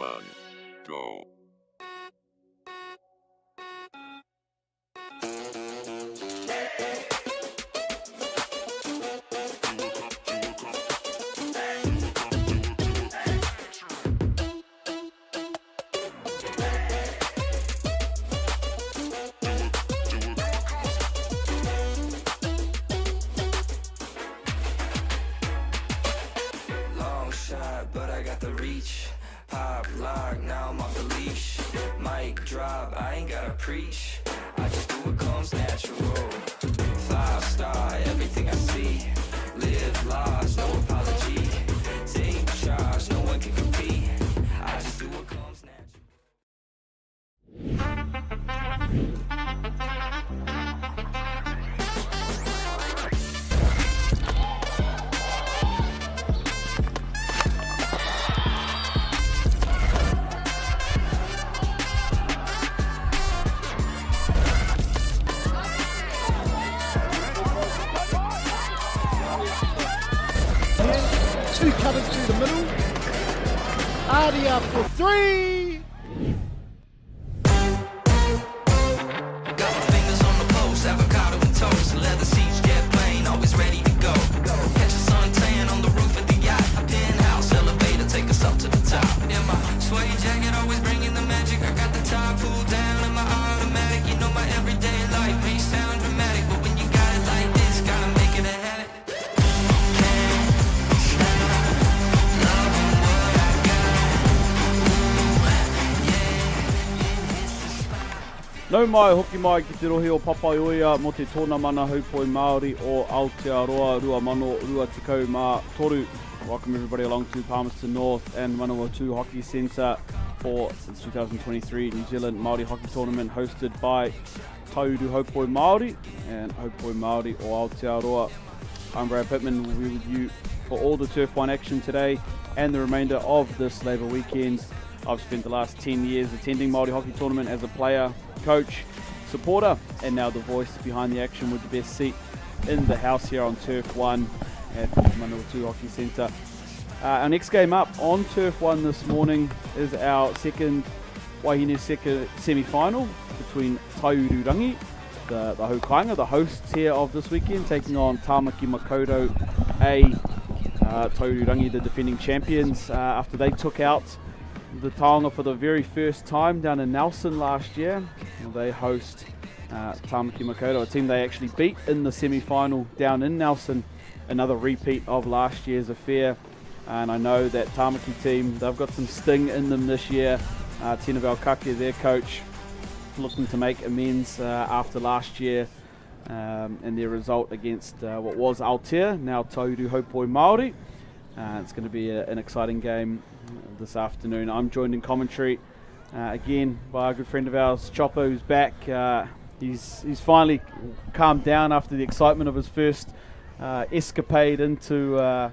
1, go. But I got the reach. Pop, lock, now I'm off the leash. Mic drop, I ain't gotta preach. I just do what comes natural. 5-star, everything I see. Live large, no apology. Take charge, no one can compete. I just do what comes natural. Two cutters through the middle. Artie up for 3. Got my fingers on the post, avocado and toast, leather seats, jet plane, always ready to go. Catch a suntan on the roof of the yacht, a penthouse elevator, take us up to the top. In my suede jacket, always bringing the magic. I got the top pulled down in my automatic. You know my everyday life may sound dramatic, but when you got it like this, gotta make it a habit. Nau mai, hoki mai ki te rohi o Papaioia mo te tōna mana haupoi Māori o Aotearoa rua mano rua tekau mā toru. Welcome everybody along to Palmerston North and Manawatu Hockey Centre for the 2023 New Zealand Māori Hockey Tournament hosted by Tauru Haupoi Māori and Haupoi Māori o Aotearoa. I'm Brad Pittman, will be with you for all the Turf 1 action today and the remainder of this Labour weekend. I've spent the last 10 years attending Māori Hockey Tournament as a player, coach, supporter, and now the voice behind the action with the best seat in the house here on Turf 1 at Manawatu Hockey Centre. Our next game up on Turf 1 this morning is our second Wāhine semi-final between Taururangi, the Haukainga, the hosts here of this weekend, taking on Tāmaki Makaurau A. Taururangi, the defending champions, after they took out the taonga for the very first time down in Nelson last year. They host Tāmaki Makaurau, a team they actually beat in the semi-final down in Nelson, another repeat of last year's affair. And I know that Tāmaki team, they've got some sting in them this year. Tina Valkake, their coach, looking to make amends after last year and their result against what was Aotea, now Tauru Haupoi Māori. It's going to be an exciting game this afternoon. I'm joined in commentary again by a good friend of ours, Chopper, who's back. He's finally calmed down after the excitement of his first escapade into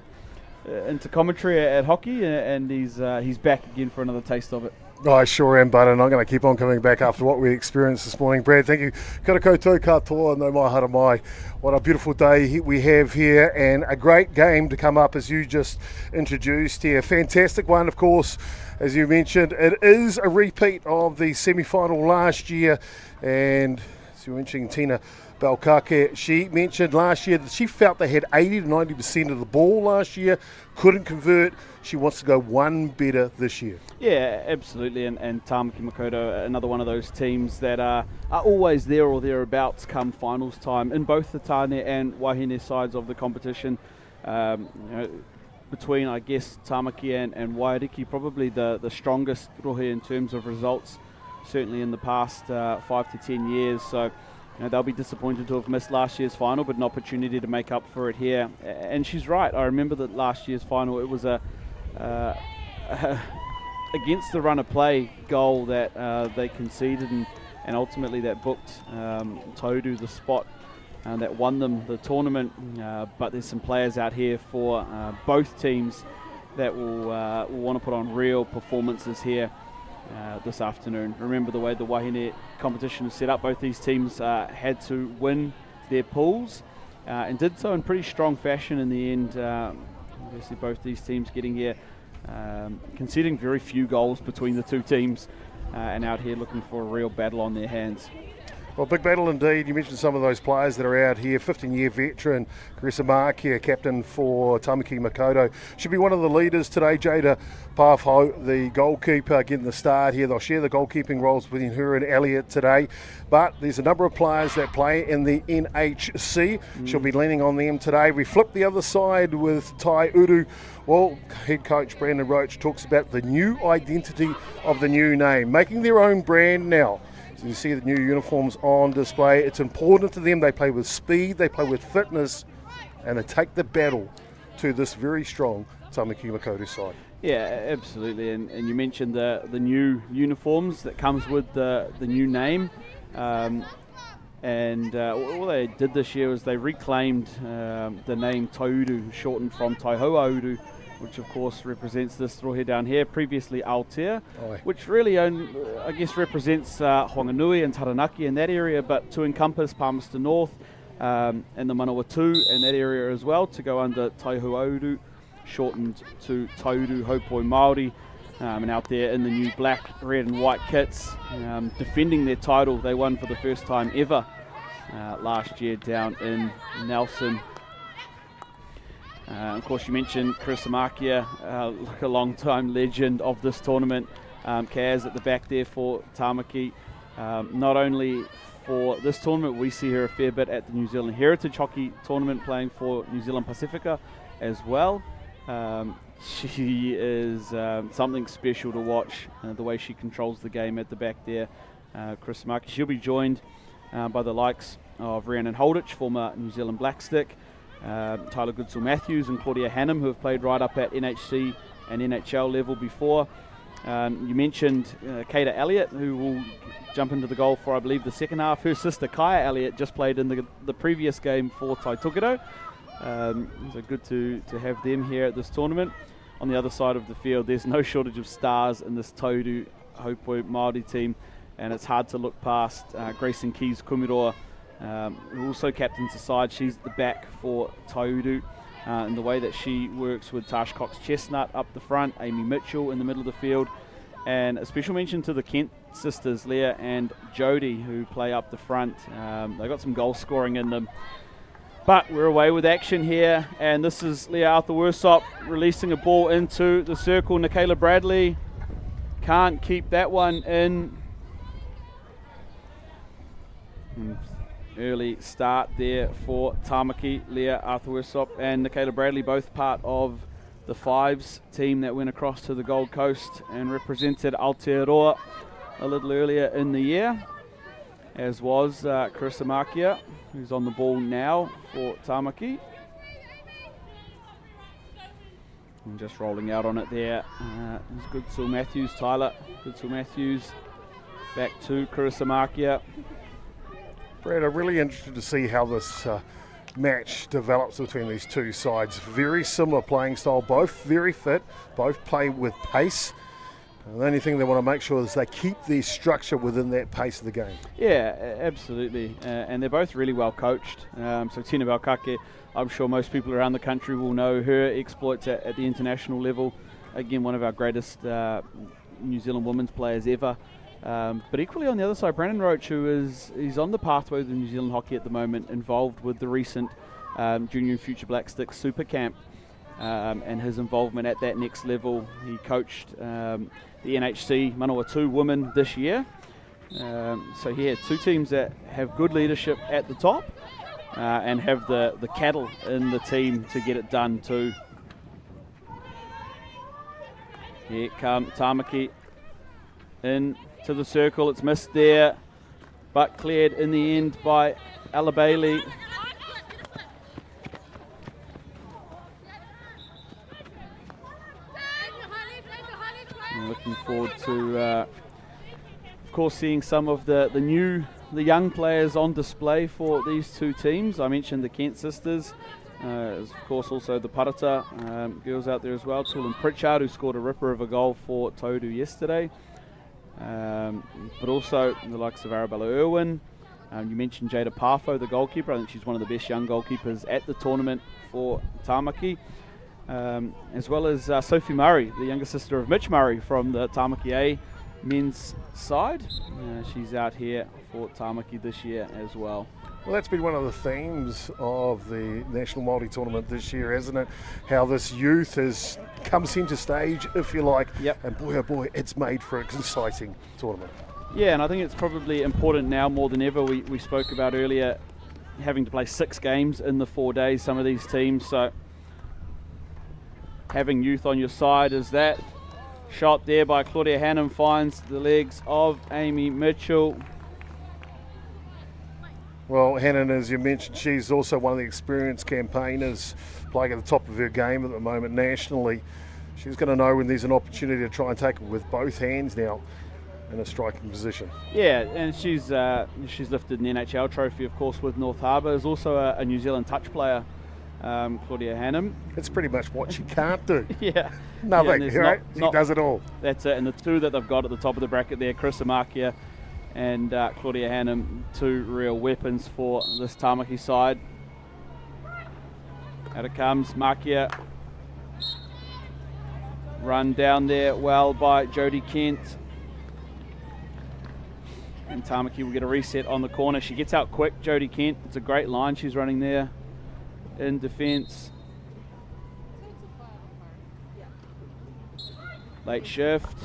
commentary at hockey, and he's back again for another taste of it. I sure am, bud, and I'm going to keep on coming back after what we experienced this morning. Brad, thank you. Kia ora koutou katoa, no mai hara mai. What a beautiful day we have here, and a great game to come up as you just introduced here. Fantastic one, of course, as you mentioned. It is a repeat of the semi-final last year, and as you mentioned, Tina Valkake, she mentioned last year that she felt they had 80 to 90% of the ball last year, couldn't convert. She wants to go one better this year. Yeah, absolutely, and Tāmaki Makaurau, another one of those teams that are always there or thereabouts come finals time in both the Tāne and Wāhine sides of the competition. Between, I guess, Tāmaki and Wairiki, probably the strongest rohe in terms of results, certainly in the past 5 to 10 years. So they'll be disappointed to have missed last year's final, but an opportunity to make up for it here. And she's right. I remember that last year's final, it was a against the run of play goal that they conceded, and ultimately that booked Tauru the spot that won them the tournament. But there's some players out here for both teams that will want to put on real performances here this afternoon. Remember the way the Wāhine competition is set up, both these teams had to win their pools and did so in pretty strong fashion in the end. Obviously both these teams getting here conceding very few goals between the two teams, and out here looking for a real battle on their hands. Well, big battle indeed. You mentioned some of those players that are out here. 15-year veteran, Carissa Markia, captain for Tamaki Makaurau. Should be one of the leaders today. Jada Pafo, the goalkeeper, getting the start here. They'll share the goalkeeping roles between her and Elliot today. But there's a number of players that play in the NHC. She'll be leaning on them today. We flip the other side with Tai Uru. Well, head coach Brandon Roach talks about the new identity of the new name, making their own brand now. You see the new uniforms on display. It's important to them. They play with speed, they play with fitness, and they take the battle to this very strong Tamaki Makaurau side. Yeah, absolutely. And you mentioned the new uniforms that comes with the new name. All they did this year was they reclaimed the name Tauru, shortened from Taihoa Uru, which of course represents this rohe down here, previously Aotea, which really, I guess, represents Honganui and Taranaki in that area, but to encompass Palmerston North and the Manawatu and that area as well, to go under Taihoa Uru, shortened to Tauru Haupoi Māori, and out there in the new black, red and white kits, defending their title. They won for the first time ever last year down in Nelson. Of course, you mentioned Carissa Markia, a long-time legend of this tournament. Kaz at the back there for Tamaki. Not only for this tournament, we see her a fair bit at the New Zealand Heritage Hockey Tournament, playing for New Zealand Pacifica as well. She is something special to watch, the way she controls the game at the back there. Carissa Markia, she'll be joined by the likes of Rhiannon Holditch, former New Zealand Blackstick, Tyler Goodsell-Matthews and Claudia Hannum, who have played right up at NHC and NHL level before. You mentioned Kata Elliott, who will jump into the goal for, I believe, the second half. Her sister Kaya Elliott just played in the previous game for Tai Tukido. So good to have them here at this tournament. On the other side of the field, there's no shortage of stars in this Tauru Haupoi Māori team, and it's hard to look past Grayson Keys Kumiroa, who also captains the side. She's at the back for Tauru, and the way that she works with Tash Cox-Chestnut up the front, Amy Mitchell in the middle of the field, and a special mention to the Kent sisters, Leah and Jodie, who play up the front. They've got some goal scoring in them. But we're away with action here, and this is Leah Arthur-Worsop releasing a ball into the circle. Nicola Bradley can't keep that one in. Early start there for Tamaki. Leah Arthur-Worsop and Nicola Bradley, both part of the Fives team that went across to the Gold Coast and represented Aotearoa a little earlier in the year, as was Carissa Markia, who's on the ball now for Tamaki. And just rolling out on it there is Goodsell-Matthews, Tyler Goodsell-Matthews, back to Carissa Markia. Brad, I'm really interested to see how this match develops between these two sides. Very similar playing style, both very fit, both play with pace. The only thing they want to make sure is they keep their structure within that pace of the game. Yeah, absolutely. And they're both really well coached. So Tina Valkake, I'm sure most people around the country will know her exploits at the international level. Again, one of our greatest New Zealand women's players ever. But equally on the other side, Brandon Roach, he's on the pathway of New Zealand hockey at the moment, involved with the recent Junior and Future Black Stick Super Camp, and his involvement at that next level. He coached the NHC Manawatu women this year. So he had two teams that have good leadership at the top and have the cattle in the team to get it done too. Here come Tamaki in to the circle. It's missed there, but cleared in the end by Ella Bailey. I'm looking forward to, of course, seeing some of the young players on display for these two teams. I mentioned the Kent sisters, of course also the Parata girls out there as well. Tulin Pritchard, who scored a ripper of a goal for Tauru yesterday. But also the likes of Arabella Irwin. You mentioned Jada Pafo, the goalkeeper. I think she's one of the best young goalkeepers at the tournament for Tamaki. as well as Sophie Murray, the younger sister of Mitch Murray from the Tāmaki A men's side. She's out here for Tāmaki this year as well. Well, that's been one of the themes of the National Māori Tournament this year, hasn't it? How this youth has come centre stage, if you like. Yep. And boy, oh boy, it's made for an exciting tournament. Yeah, and I think it's probably important now more than ever. We spoke about earlier having to play 6 games in the 4 days, some of these teams. So having youth on your side is that. Shot there by Claudia Hannum finds the legs of Amy Mitchell. Well, Hannon, as you mentioned, she's also one of the experienced campaigners playing at the top of her game at the moment nationally. She's going to know when there's an opportunity to try and take it with both hands now in a striking position. Yeah, and she's lifted an NHL trophy, of course, with North Harbour. There's also a New Zealand touch player, Claudia Hannum. It's pretty much what she can't do. Yeah. Nothing, Yeah, right? She does it all. That's it, and the two that they've got at the top of the bracket there, Chris Amakia and Claudia Hannum, 2 real weapons for this Tāmaki side. Out it comes, Makia. Run down there well by Jodie Kent. And Tāmaki will get a reset on the corner. She gets out quick, Jodie Kent. It's a great line she's running there in defence. Late shift.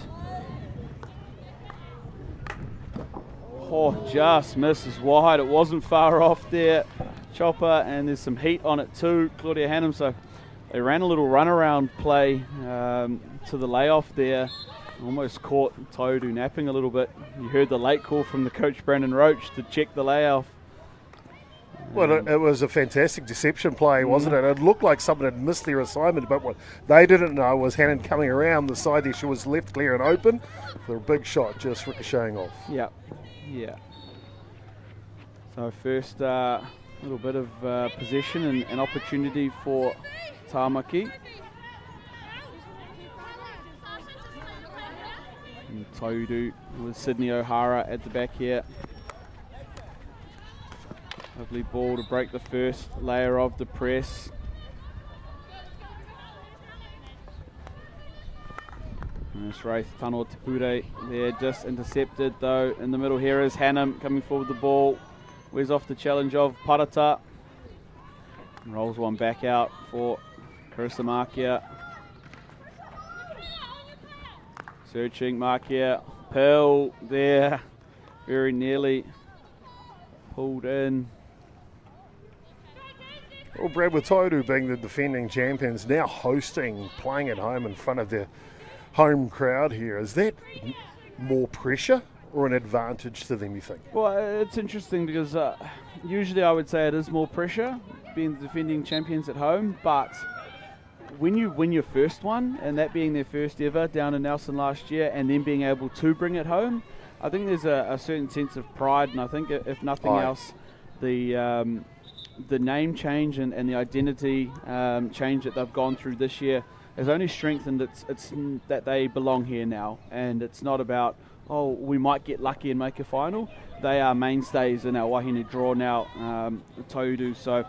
Oh, just misses wide. It wasn't far off there. Chopper, and there's some heat on it too, Claudia Hannum. So they ran a little runaround play to the layoff there. Almost caught Taudu napping a little bit. You heard the late call from the coach Brandon Roach to check the layoff. Well, it was a fantastic deception play, wasn't it? It looked like someone had missed their assignment, but what they didn't know was Hannon coming around the side there. She was left clear and open for a big shot just ricocheting off. Yeah, yeah. So first little bit of possession and opportunity for Tāmaki. And Taudu with Sydney O'Hara at the back here. Lovely ball to break the first layer of the press. And it's Wraith Tano Tipure there, just intercepted though. In the middle here is Hannum coming forward with the ball. Wears off the challenge of Parata. And rolls one back out for Carissa Markia. Searching Markia. Pearl there. Very nearly pulled in. Well, Brad, with Taudu being the defending champions, now hosting, playing at home in front of their home crowd here, is that more pressure or an advantage to them, you think? Well, it's interesting because usually I would say it is more pressure being the defending champions at home, but when you win your first one, and that being their first ever down in Nelson last year, and then being able to bring it home, I think there's a certain sense of pride, and I think if nothing else, the name change and the identity change that they've gone through this year has only strengthened it's that they belong here now, and it's not about, oh, we might get lucky and make a final. They are mainstays in our Wāhine draw now, Taudu, so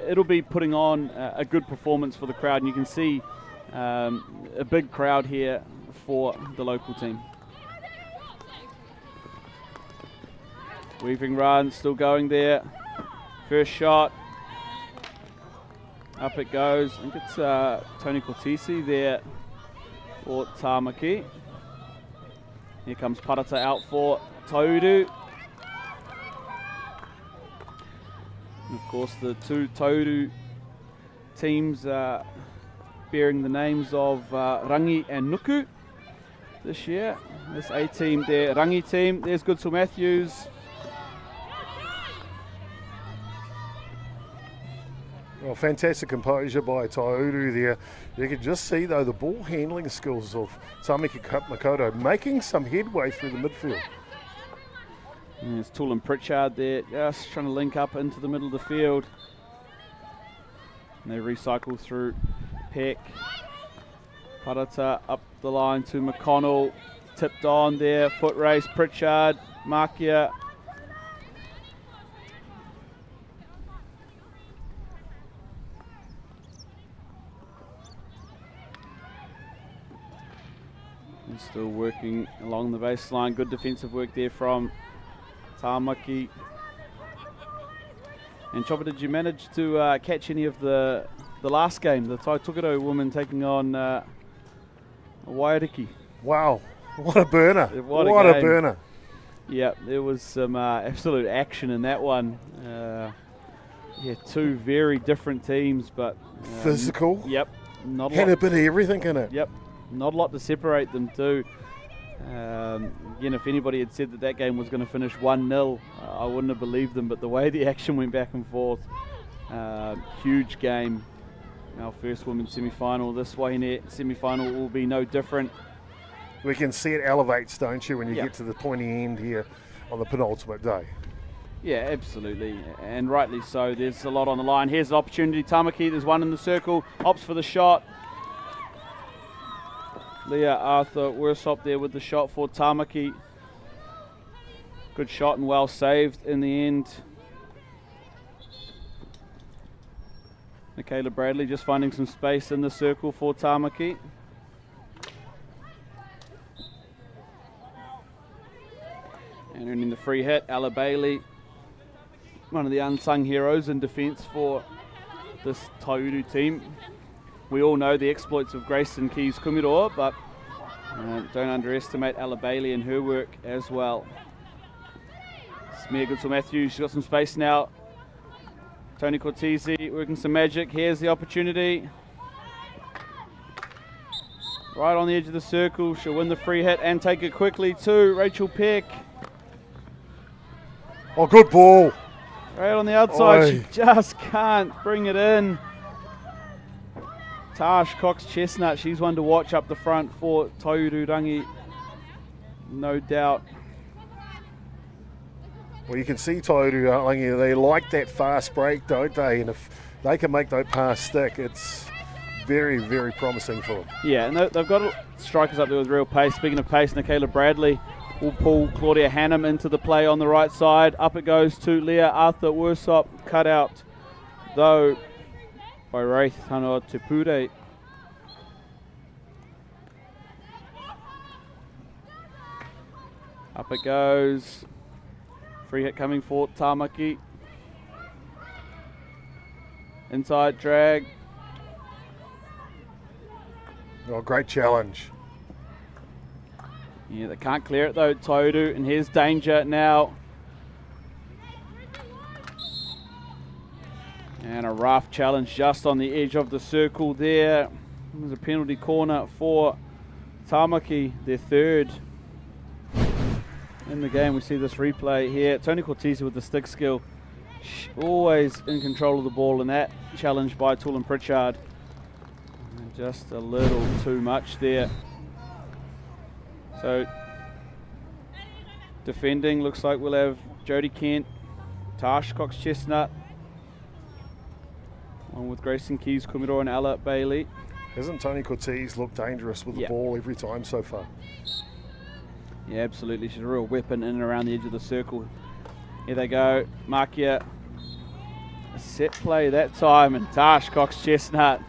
it'll be putting on a good performance for the crowd, and you can see a big crowd here for the local team. Weaving run, still going there. First shot, up it goes. I think it's Tony Cortesi there for Tāmaki. Here comes Parata out for Taudu. And of course the two Taudu teams bearing the names of Rangi and Nuku this year. This A team there, Rangi team. There's Goodsell Matthews. Well, fantastic composure by Taudu there. You can just see, though, the ball handling skills of Tāmaki Makoto making some headway through the midfield. And there's Toolin Pritchard there, just trying to link up into the middle of the field. And they recycle through Peck. Parata up the line to McConnell. Tipped on there, foot race, Pritchard, Markia. And still working along the baseline. Good defensive work there from Tāmaki. And Chopper, did you manage to catch any of the last game, the Taitokoro women taking on Wairiki? Wow, what a burner. What a burner. Yeah, there was some absolute action in that one. Two very different teams, but physical. Yep. Had a bit of everything in it. Yep. Not a lot to separate them too. Again, if anybody had said that game was going to finish 1-0, I wouldn't have believed them, but the way the action went back and forth, huge game. Our first women's semi-final. This Wāhine semi-final will be no different. We can see it elevates, don't you, when you get to the pointy end here on the penultimate day. Yeah, absolutely, and rightly so. There's a lot on the line. Here's an opportunity. Tāmaki, there's one in the circle, opts for the shot. Leah Arthur Worsop there with the shot for Tāmaki. Good shot and well saved in the end. Michaela Bradley just finding some space in the circle for Tāmaki. And earning the free hit, Ella Bailey, one of the unsung heroes in defence for this Tauru team. We all know the exploits of Grayson Keys Kumiroa, but don't underestimate Ella Bailey and her work as well. Smear Goodsell Matthews, she's got some space now. Tony Cortese working some magic. Here's the opportunity. Right on the edge of the circle. She'll win the free hit and take it quickly to Rachel Peck. Oh, good ball. Right on the outside. She just can't bring it in. Tash Cox-Chestnut, she's one to watch up the front for Taururangi. No doubt. Well, you can see Taururangi, they like that fast break, don't they? And if they can make that pass stick, it's very, very promising for them. Yeah, and they've got strikers up there with real pace. Speaking of pace, Michaela Bradley will pull Claudia Hannum into the play on the right side. Up it goes to Leah Arthur Worsop, cut out though by Wraith Tanoa Tepure. Up it goes. Free hit coming for Tāmaki. Inside drag. Oh, great challenge. Yeah, they can't clear it though, Tauru, and here's danger now. And a rough challenge just on the edge of the circle there. There's a penalty corner for Tāmaki, their third in the game. We see this replay here. Tony Cortese with the stick skill. Always in control of the ball, and that challenge by Tulin Pritchard. And just a little too much there. So, defending, looks like we'll have Jodie Kent, Tash Cox-Chestnut, along with Grayson Keys, Kumiroa and Ella Bailey. Hasn't Tony Cortese looked dangerous with the ball every time so far? Yeah, absolutely. She's a real weapon in and around the edge of the circle. Here they go. Makia, a set play that time, and Tash Cox-Chestnut,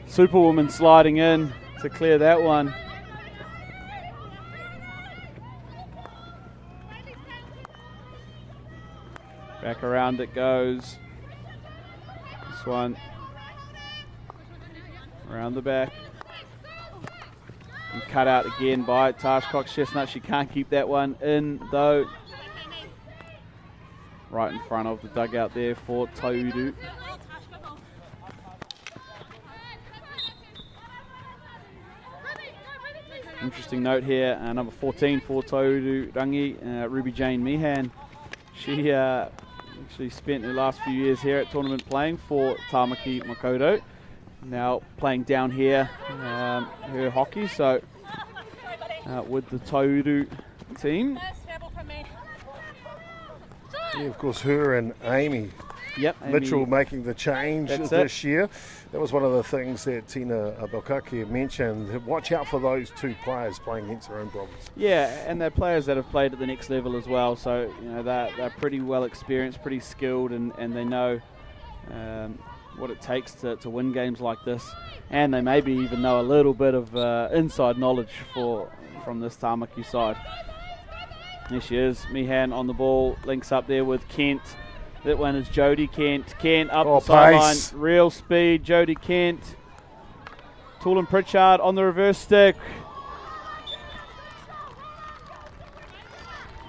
Superwoman sliding in to clear that one. Back around it goes. This one around the back. And cut out again by Tash Cox-Chestnut. She can't keep that one in though. Right in front of the dugout there for Tauru. Interesting note here, number 14 for Taururangi, Ruby Jane Meehan. She actually spent her last few years here at tournament playing for Tāmaki Makoto. Now playing down here her hockey, so with the Tauru team. Yeah, of course, her and Amy Mitchell making the change this year. That was one of the things that Tina Belkaki mentioned. Watch out for those two players playing against their own brothers. Yeah, and they're players that have played at the next level as well. So, you know, they're pretty well experienced, pretty skilled, and they know what it takes to win games like this, and they maybe even know a little bit of inside knowledge from this Tāmaki side. There she is, Meehan on the ball, links up there with Kent. That one is Jodie Kent. Kent up the sideline, real speed, Jodie Kent. Toolin Pritchard on the reverse stick.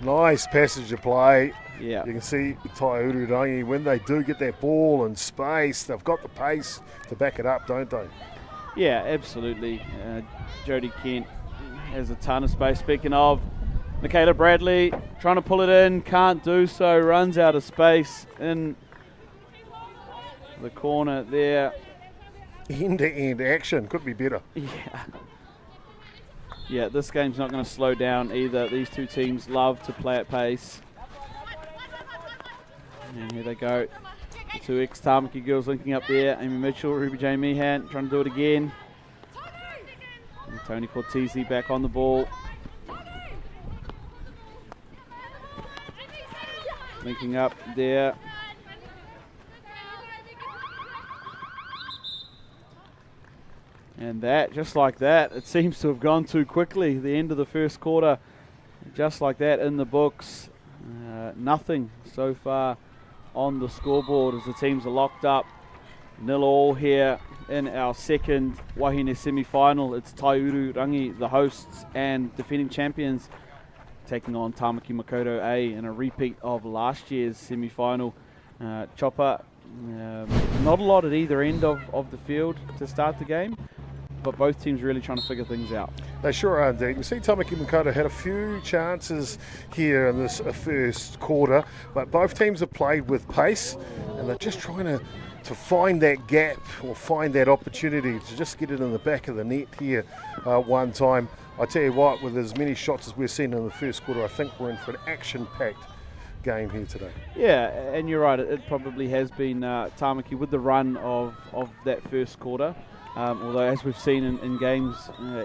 Nice passage of play. Yeah. You can see Taiururangi, when they do get that ball in space, they've got the pace to back it up, don't they? Yeah, absolutely. Jodie Kent has a ton of space. Speaking of, Michaela Bradley trying to pull it in, can't do so, runs out of space in the corner there. End-to-end action, could be better. Yeah. Yeah, this game's not going to slow down either. These two teams love to play at pace. And here they go. The two ex-Tāmaki girls linking up there. Amy Mitchell, Ruby J. Meehan trying to do it again. And Tony Cortese back on the ball. Linking up there. And that, just like that, it seems to have gone too quickly. The end of the first quarter, just like that in the books. Nothing so far on the scoreboard as the teams are locked up. 0-0 here in our second Wāhine semi-final. It's Taiururangi, the hosts and defending champions, taking on Tāmaki Makaurau A in a repeat of last year's semi-final. Chopper, not a lot at either end of the field to start the game, but both teams really trying to figure things out. They sure are indeed. We see Tāmaki Makaurau had a few chances here in this first quarter, but both teams have played with pace, and they're just trying to find that gap or find that opportunity to just get it in the back of the net here one time. I tell you what, with as many shots as we've seen in the first quarter, I think we're in for an action-packed game here today. Yeah, and you're right, it probably has been Tāmaki with the run of that first quarter. Although, as we've seen in games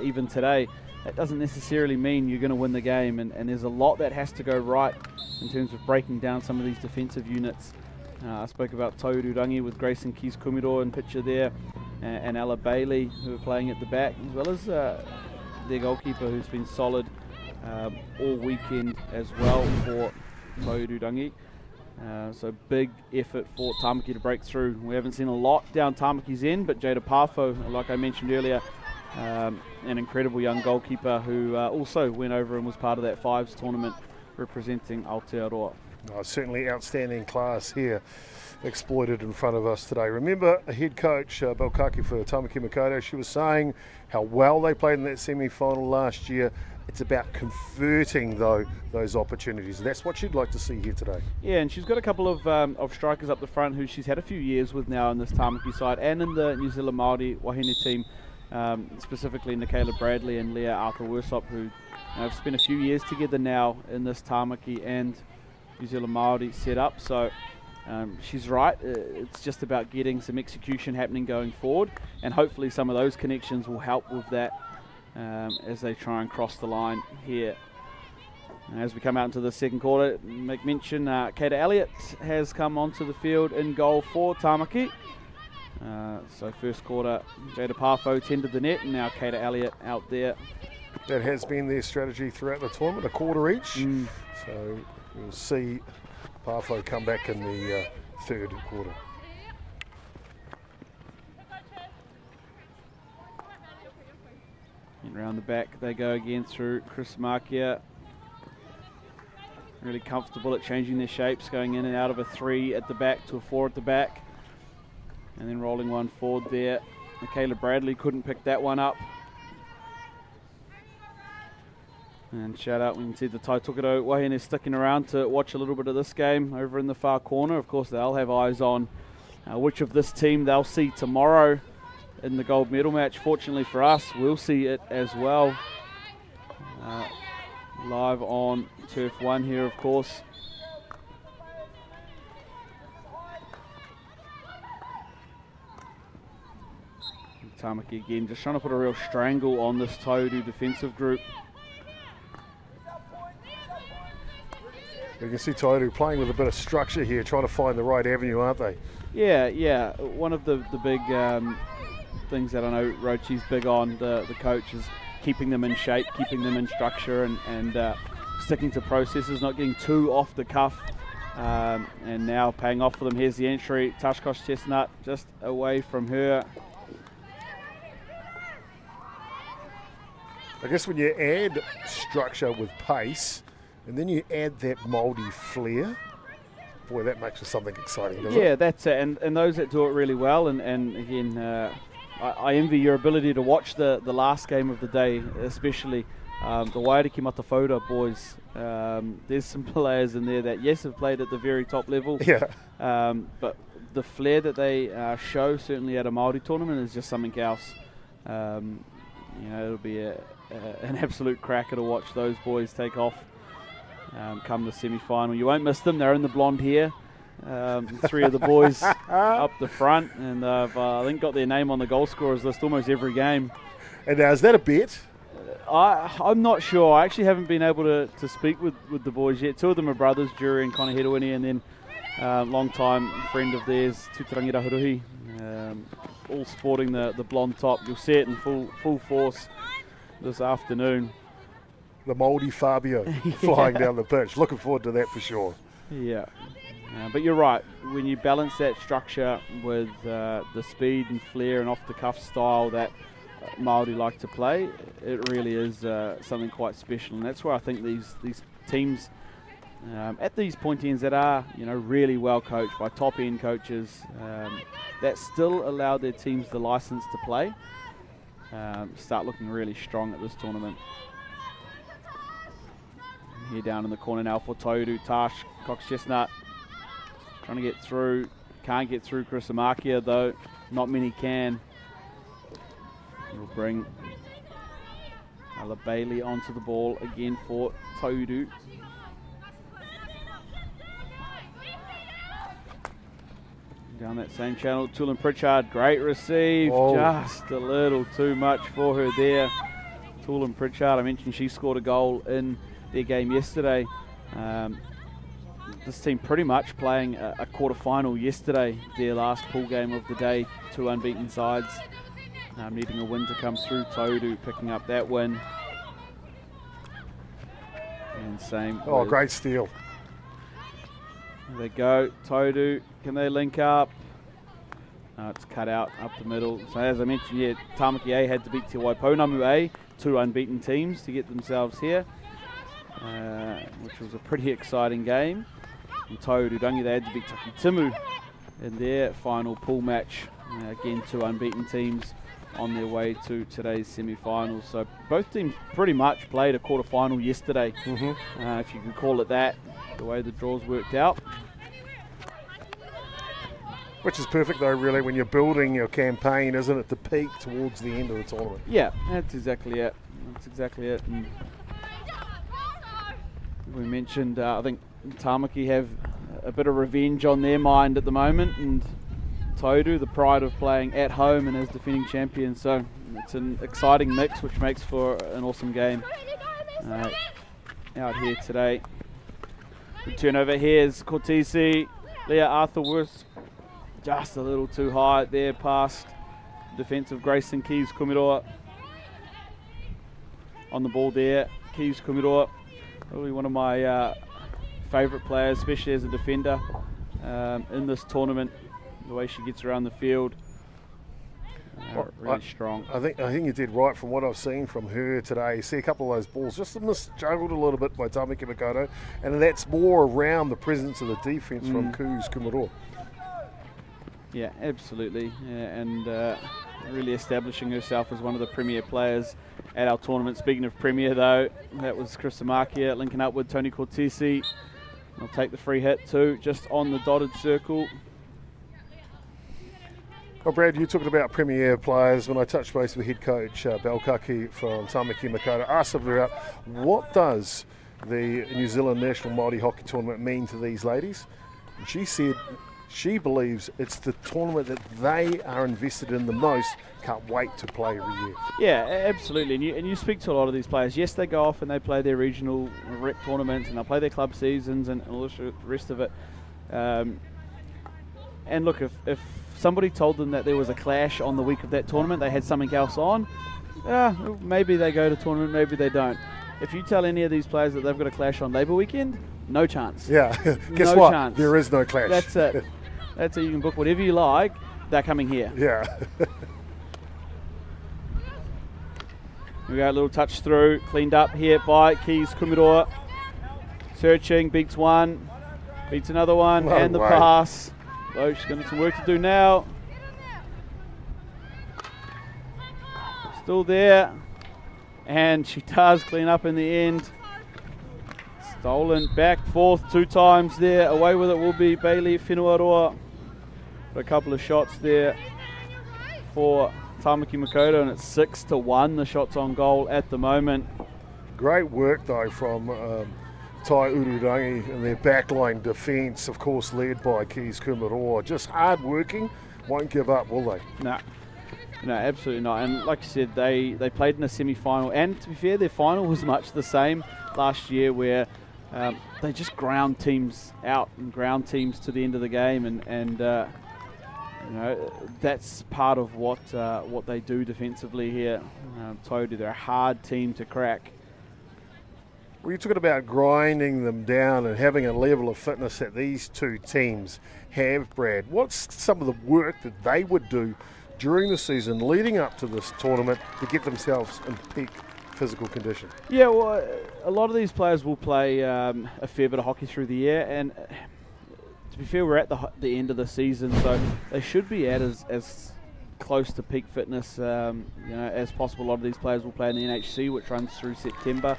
even today, that doesn't necessarily mean you're going to win the game, and there's a lot that has to go right in terms of breaking down some of these defensive units. I spoke about Taiururangi with Grayson Keys-Kumiro in picture there, and Ella Bailey, who are playing at the back, as well as their goalkeeper, who's been solid all weekend as well for Taiururangi. So big effort for Tāmaki to break through. We haven't seen a lot down Tāmaki's end, but Jada Pafo, like I mentioned earlier, an incredible young goalkeeper who also went over and was part of that Fives tournament representing Aotearoa. Certainly outstanding class here exploited in front of us today. Remember, a head coach, Belkaki for Tāmaki Makaurau, she was saying how well they played in that semi-final last year. It's about converting, though, those opportunities. That's what she'd like to see here today. Yeah, and she's got a couple of strikers up the front who she's had a few years with now in this Tāmaki side and in the New Zealand Māori Wāhine team, specifically Michaela Bradley and Leah Arthur-Worsop, who have spent a few years together now in this Tāmaki and New Zealand Māori setup. So she's right. It's just about getting some execution happening going forward, and hopefully some of those connections will help with that as they try and cross the line here. And as we come out into the second quarter, make mention Kata Elliott has come onto the field in goal for Tāmaki. So first quarter, Jada Pafo tended the net, and now Kata Elliott out there. That has been their strategy throughout the tournament, a quarter each. So we'll see Pafo come back in the third quarter. And round the back they go again through Chris Markia. Really comfortable at changing their shapes, going in and out of a 3 at the back to a 4 at the back. And then rolling one forward there. Michaela Bradley couldn't pick that one up. And shout out, we can see the Taitokerau Wāhine sticking around to watch a little bit of this game over in the far corner. Of course, they'll have eyes on which of this team they'll see tomorrow in the gold medal match. Fortunately for us, we'll see it as well. Live on Turf 1 here, of course. Tāmaki again, just trying to put a real strangle on this Tauru defensive group. You can see Tauru playing with a bit of structure here, trying to find the right avenue, aren't they? Yeah. One of the big things that I know Rochi's big on, the coach, is keeping them in shape, keeping them in structure, and sticking to processes, not getting too off the cuff. And now paying off for them. Here's the entry. Tashkosh Chestnut just away from her. I guess when you add structure with pace, and then you add that Māori flair, boy, that makes for something exciting, doesn't it? Yeah, that's it. And those that do it really well, and again, I envy your ability to watch the last game of the day, especially the Waiariki Matawhora boys. There's some players in there that, yes, have played at the very top level, but the flair that they show, certainly at a Māori tournament, is just something else. It'll be an absolute cracker to watch those boys take off come the semi-final. You won't miss them. They're in the blonde hair. 3 of the boys up the front, and I've I think got their name on the goal scorers list almost every game. And now, is that a bet? I'm not sure. I actually haven't been able to speak with the boys yet. 2 of them are brothers, Jury and Connor Hedowini, and then long-time friend of theirs, Tuturangi Rahuruhi, all sporting the blonde top. You'll see it in full force this afternoon. The Māori Fabio flying down the pitch. Looking forward to that for sure. Yeah. But you're right. When you balance that structure with the speed and flair and off-the-cuff style that Māori like to play, it really is something quite special. And that's where I think these teams at these point ends that are really well coached by top-end coaches that still allow their teams the license to play start looking really strong at this tournament. Here down in the corner now for Toru, Tash, Cox Chestnut trying to get through. Can't get through Chris Amakia though. Not many can. It'll bring Ella Bailey onto the ball again for Toru. Down that same channel, Tulin Pritchard, great receive. Oh. Just a little too much for her there. Tulin Pritchard, I mentioned she scored a goal in their game yesterday. This team pretty much playing a quarter-final yesterday, their last pool game of the day, 2 unbeaten sides. Needing a win to come through. Toru picking up that win. And same. Oh, great steal. There they go. Toru, can they link up? No, it's cut out up the middle. So as I mentioned, yeah, Tamaki A had to beat Te Waipounamu A, 2 unbeaten teams to get themselves here, which was a pretty exciting game. And Torurangi, they had to beat Takitimu in their final pool match. Again, 2 unbeaten teams on their way to today's semi-finals. So both teams pretty much played a quarter-final yesterday, if you can call it that, the way the draws worked out. Which is perfect though, really, when you're building your campaign, isn't it, to peak towards the end of the tournament? Yeah, that's exactly it. And we mentioned, I think Tamaki have a bit of revenge on their mind at the moment, and Toru, the pride of playing at home and as defending champion. So it's an exciting mix, which makes for an awesome game out here today. Good turnover. Here's Cortese, Leah Arthurworth, just a little too high there past defensive Grayson Keys Kumiroa. On the ball there, Keys Kumiroa, probably one of my favourite players, especially as a defender in this tournament. The way she gets around the field, really strong. I think you did right from what I've seen from her today. You see a couple of those balls just misjuggled a little bit by Tamaki Makoto, and that's more around the presence of the defence from Kuz Kumiroa. Yeah, absolutely, and really establishing herself as one of the premier players at our tournament. Speaking of premier though, that was Chris Amakia linking up with Tony Cortese. They'll take the free hit too, just on the dotted circle. Well, Brad, you talking about premier players. When I touched base with head coach Belkaki from Tamaki Makoto, asked her about what does the New Zealand National Māori Hockey Tournament mean to these ladies. And she said she believes it's the tournament that they are invested in the most. Can't wait to play every year. Yeah, absolutely. And you speak to a lot of these players. Yes, they go off and they play their regional rep tournaments and they'll play their club seasons and all the rest of it. And look, if somebody told them that there was a clash on the week of that tournament, they had something else on, maybe they go to tournament, maybe they don't. If you tell any of these players that they've got a clash on Labour weekend, no chance. Yeah, guess No what? chance. There is no clash. That's it. That's it. You can book whatever you like. They're coming here. Yeah. We got a little touch through, cleaned up here by Keys Kumiroa. Searching, beats one, beats another one, No and the way. pass. So she's got some work to do now. Still there, and she does clean up in the end. Stolen back forth 2 times there. Away with it will be Bailey Whenuaroa. A couple of shots there for Tamaki Makoto, and it's 6-1 the shots on goal at the moment. Great work though from Tai Ururangi and their backline defence, of course led by Keys Kumiroa. Just hard working, won't give up, will they? No, absolutely not. And like you said, they played in a semi-final, and to be fair, their final was much the same last year, where they just ground teams out and ground teams to the end of the game, and that's part of what they do defensively here. Todu, they're a hard team to crack. Well, you're talking about grinding them down and having a level of fitness that these two teams have, Brad. What's some of the work that they would do during the season leading up to this tournament to get themselves in peak physical condition? Yeah, well, a lot of these players will play a fair bit of hockey through the year, and to be fair, we're at the end of the season, so they should be at as close to peak fitness as possible. A lot of these players will play in the NHC, which runs through September.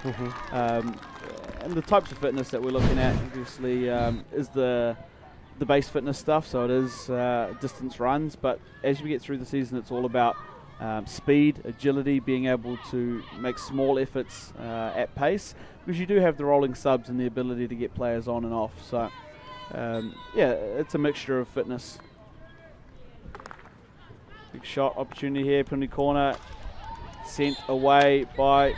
And the types of fitness that we're looking at, obviously, is the base fitness stuff, so it is distance runs, but as we get through the season, it's all about speed, agility, being able to make small efforts at pace, because you do have the rolling subs and the ability to get players on and off. So it's a mixture of fitness. Big shot opportunity here, penalty corner, sent away by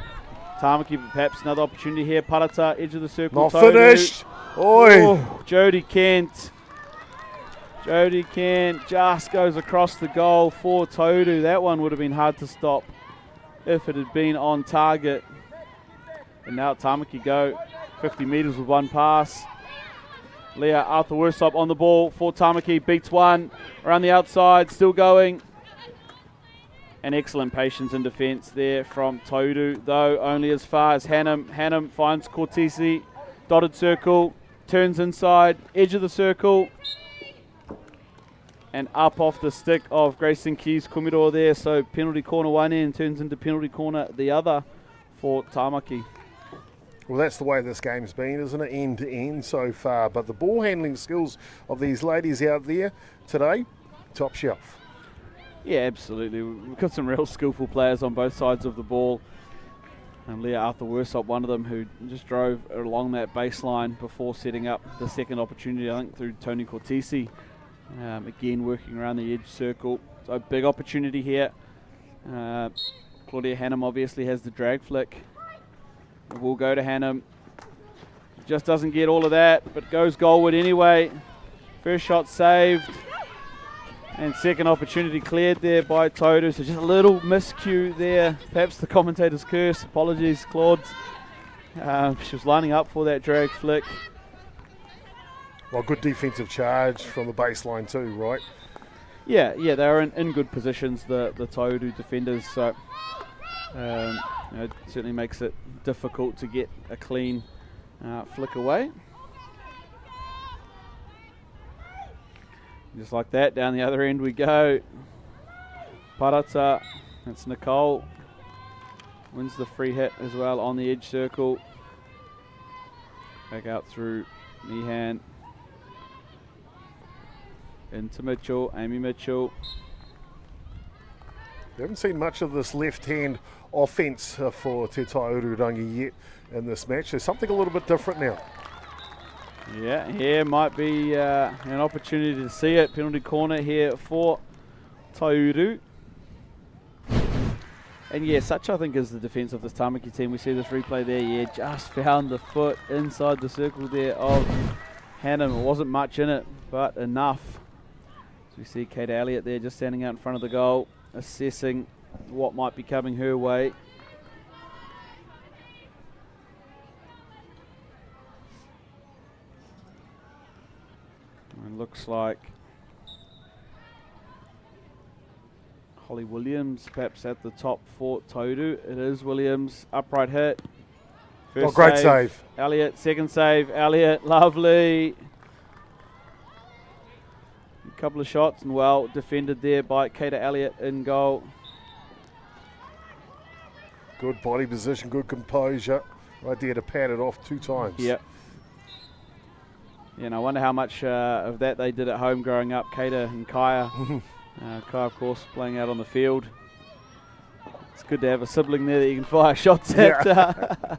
Tamaki, but perhaps another opportunity here. Parata, edge of the circle. Not Todu. finished. Oi. Oh, Jody Kent. Jody Kent just goes across the goal for Todu. That one would have been hard to stop if it had been on target. And now Tamaki go 50 metres with one pass. Leah Arthur Worsop on the ball for Tamaki, beats one around the outside, still going. And excellent patience in defence there from Todu, though only as far as Hannum. Hannum finds Cortesi, dotted circle, turns inside, edge of the circle, and up off the stick of Grayson Keys Kumiroa there. So penalty corner one end turns into penalty corner the other for Tamaki. Well, that's the way this game's been, isn't it? End to end so far. But the ball handling skills of these ladies out there today, top shelf. Yeah, absolutely. We've got some real skillful players on both sides of the ball. And Leah Arthur Worsop, one of them, who just drove along that baseline before setting up the second opportunity, I think, through Tony Cortesi. Again, working around the edge circle. So big opportunity here. Claudia Hannum obviously has the drag flick. We'll go to Hannum. Just doesn't get all of that, but goes goalward anyway. First shot saved. And second opportunity cleared there by Todu. So just a little miscue there. Perhaps the commentator's curse. Apologies, Claude. She was lining up for that drag flick. Well, good defensive charge from the baseline too, right? Yeah, they were in good positions, the Todu defenders. So it certainly makes it difficult to get a clean flick away. Just like that, down the other end we go. Parata, that's Nicole. Wins the free hit as well on the edge circle. Back out through Meehan. Into Mitchell, Amy Mitchell. We haven't seen much of this left-hand offence for Te Tai Ururangi yet in this match. There's something a little bit different now. Yeah, here might be an opportunity to see it. Penalty corner here for Tauru. And yeah, such I think is the defence of this Tamaki team. We see this replay there. Yeah, just found the foot inside the circle there of Hannum. It wasn't much in it, but enough We see Kate Elliott there just standing out in front of the goal, assessing what might be coming her way. And looks like Holly Williams perhaps at the top for Tauru. It is Williams, upright hit. First Great save. Elliott, second save, Elliott, lovely. A couple of shots and well defended there by Kate Elliott in goal. Good body position, good composure. Right there to pad it off 2 times. Yep. I wonder how much of that they did at home growing up, Kata and Kaya. Kaya, of course, playing out on the field. It's good to have a sibling there that you can fire shots at,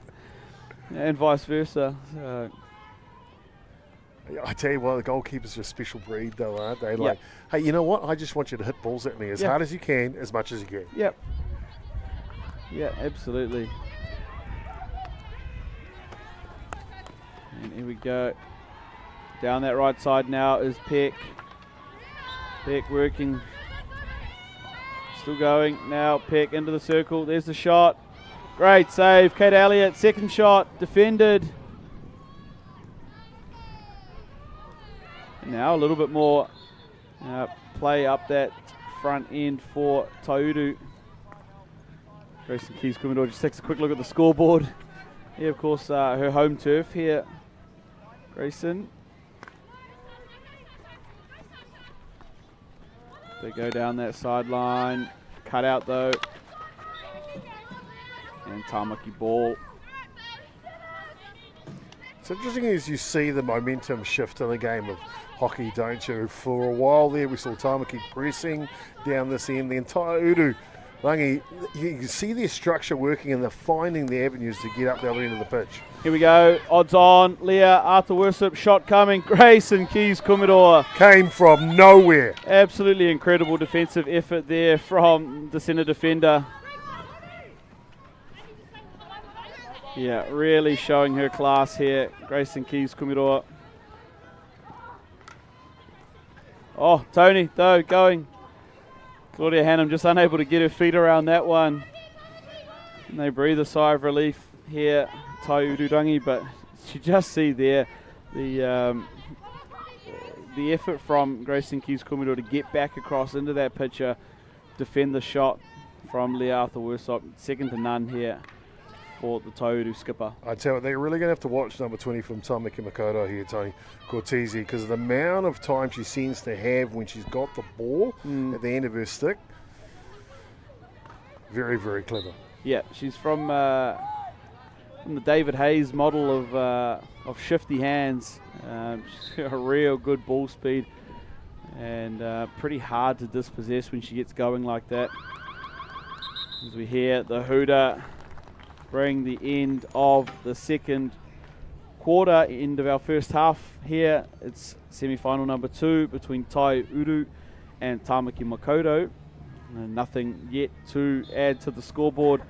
and vice versa. So. I tell you what, the goalkeepers are a special breed, though, aren't they? Like, hey, you know what? I just want you to hit balls at me as hard as you can, as much as you can. Yep. Yeah, absolutely. And here we go. Down that right side now is Peck. Peck working. Still going. Now Peck into the circle. There's the shot. Great save. Kate Elliott, second shot. Defended. And now a little bit more play up that front end for Tauru. Grayson Keys-Kumidor just takes a quick look at the scoreboard. Here, of course, her home turf here. Grayson. They go down that sideline. Cut out, though. And Tamaki ball. It's interesting as you see the momentum shift in the game of hockey, don't you? For a while there, we saw Tamaki pressing down this end. The entire Uru, Rangi, you can see their structure working and they're finding the avenues to get up the other end of the pitch. Here we go. Odds on. Leah Arthur Worship. Shot coming. Grayson Keys-Kumidor. Came from nowhere. Absolutely incredible defensive effort there from the centre defender. Yeah, really showing her class here. Grayson Keys-Kumidor. Oh, Tony, though, going. Claudia Hannum just unable to get her feet around that one. And they breathe a sigh of relief here, Taururangi, but you just see there the effort from Grayson Keys-Kumidor to get back across into that picture, defend the shot from Leah Arthur Worsop, second to none here for the Tauru skipper. I tell you, they're really going to have to watch number 20 from Tamaki Makoto here, Tony Cortese, because the amount of time she seems to have when she's got the ball at the end of her stick, very, very clever. Yeah, she's from the David Hayes model of shifty hands. She's got a real good ball speed and pretty hard to dispossess when she gets going like that. As we hear the hooter bring the end of the second quarter, end of our first half here. It's semi-final number 2 between Tai Uru and Tamaki Makoto. And nothing yet to add to the scoreboard.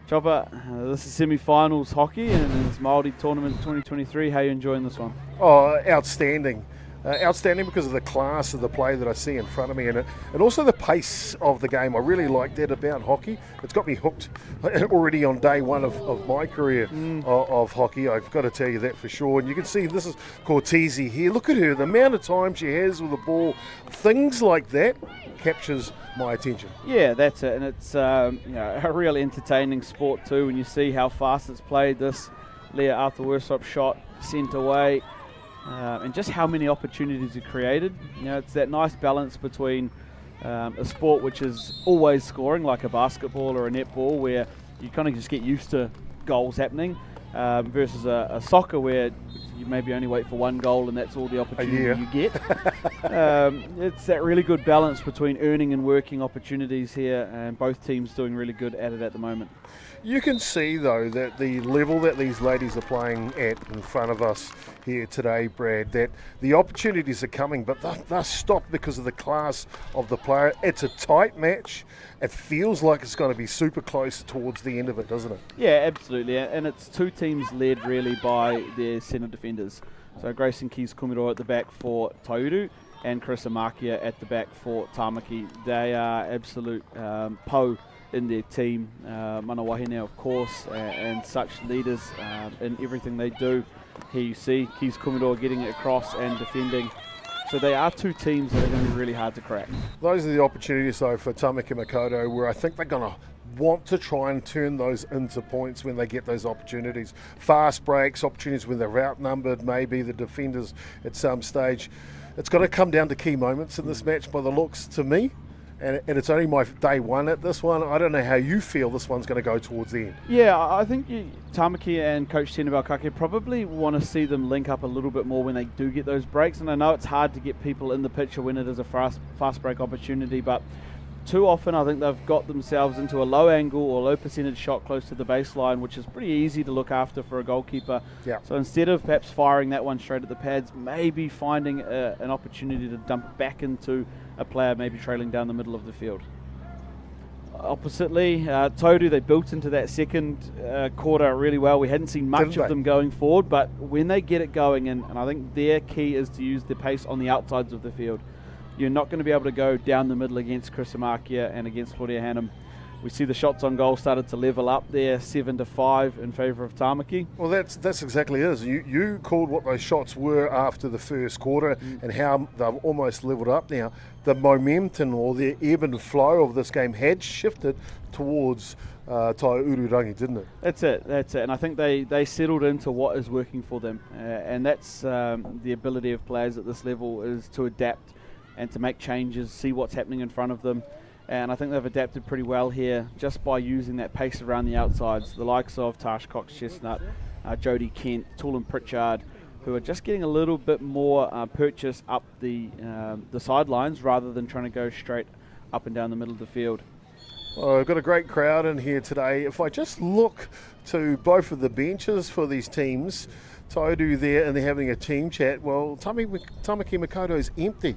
Chopper, this is semi-finals hockey and it's Māori Tournament 2023. How are you enjoying this one? Oh, outstanding. Outstanding because of the class of the play that I see in front of me and also the pace of the game. I really like that about hockey. It's got me hooked already on day one of my career of hockey. I've got to tell you that for sure. And you can see this is Cortese here. Look at her, the amount of time she has with the ball. Things like that captures my attention. Yeah, that's it. And it's a real entertaining sport too when you see how fast it's played. This Leah Arthur Worsop shot sent away. And just how many opportunities are created. It's that nice balance between a sport which is always scoring, like a basketball or a netball, where you kind of just get used to goals happening, versus a soccer where you maybe only wait for one goal and that's all the opportunity you get. It's that really good balance between earning and working opportunities here, and both teams doing really good at it at the moment. You can see, though, that the level that these ladies are playing at in front of us here today, Brad, that the opportunities are coming, but they're stopped because of the class of the player. It's a tight match. It feels like it's going to be super close towards the end of it, doesn't it? Yeah, absolutely. And it's two teams led really by their centre defenders. So Grayson Keys-Kumidor at the back for Tauru, and Chris Amakia at the back for Tāmaki. They are absolute po in their team. Mana Wāhine, of course, and such leaders in everything they do. Here you see Keys Kumiro getting it across and defending. So they are two teams that are going to be really hard to crack. Those are the opportunities, though, for Tāmaki Makaurau, where I think they're going to want to try and turn those into points when they get those opportunities. Fast breaks, opportunities when they're outnumbered, maybe the defenders at some stage. It's going to come down to key moments in this match by the looks to me. And it's only my day one at this one. I don't know how you feel this one's going to go towards the end. Yeah, I think Tāmaki and Coach Tina Balkake probably want to see them link up a little bit more when they do get those breaks. And I know it's hard to get people in the picture when it is a fast break opportunity, but too often I think they've got themselves into a low angle or low percentage shot close to the baseline, which is pretty easy to look after for a goalkeeper. Yeah. So instead of perhaps firing that one straight at the pads, maybe finding an opportunity to dump it back into a player maybe trailing down the middle of the field. Oppositely, Taudu, they built into that second quarter really well. We hadn't seen much of them going forward, but when they get it going, and I think their key is to use the pace on the outsides of the field. You're not going to be able to go down the middle against Chris Amakia and against Claudia Hannum. We see the shots on goal started to level up there, 7-5 in favour of Tāmaki. Well, that's exactly it. You called what those shots were after the first quarter and how they've almost leveled up now. The momentum or the ebb and flow of this game had shifted towards Tai Ururangi, didn't it? That's it. And I think they settled into what is working for them. And that's the ability of players at this level, is to adapt and to make changes, see what's happening in front of them. And I think they've adapted pretty well here just by using that pace around the outsides. The likes of Tash Cox-Chestnut, Jodie Kent, Toolin Pritchard, who are just getting a little bit more purchase up the sidelines rather than trying to go straight up and down the middle of the field. Well, we've got a great crowd in here today. If I just look to both of the benches for these teams, Taudu there and they're having a team chat, well, Tāmaki Makaurau is empty.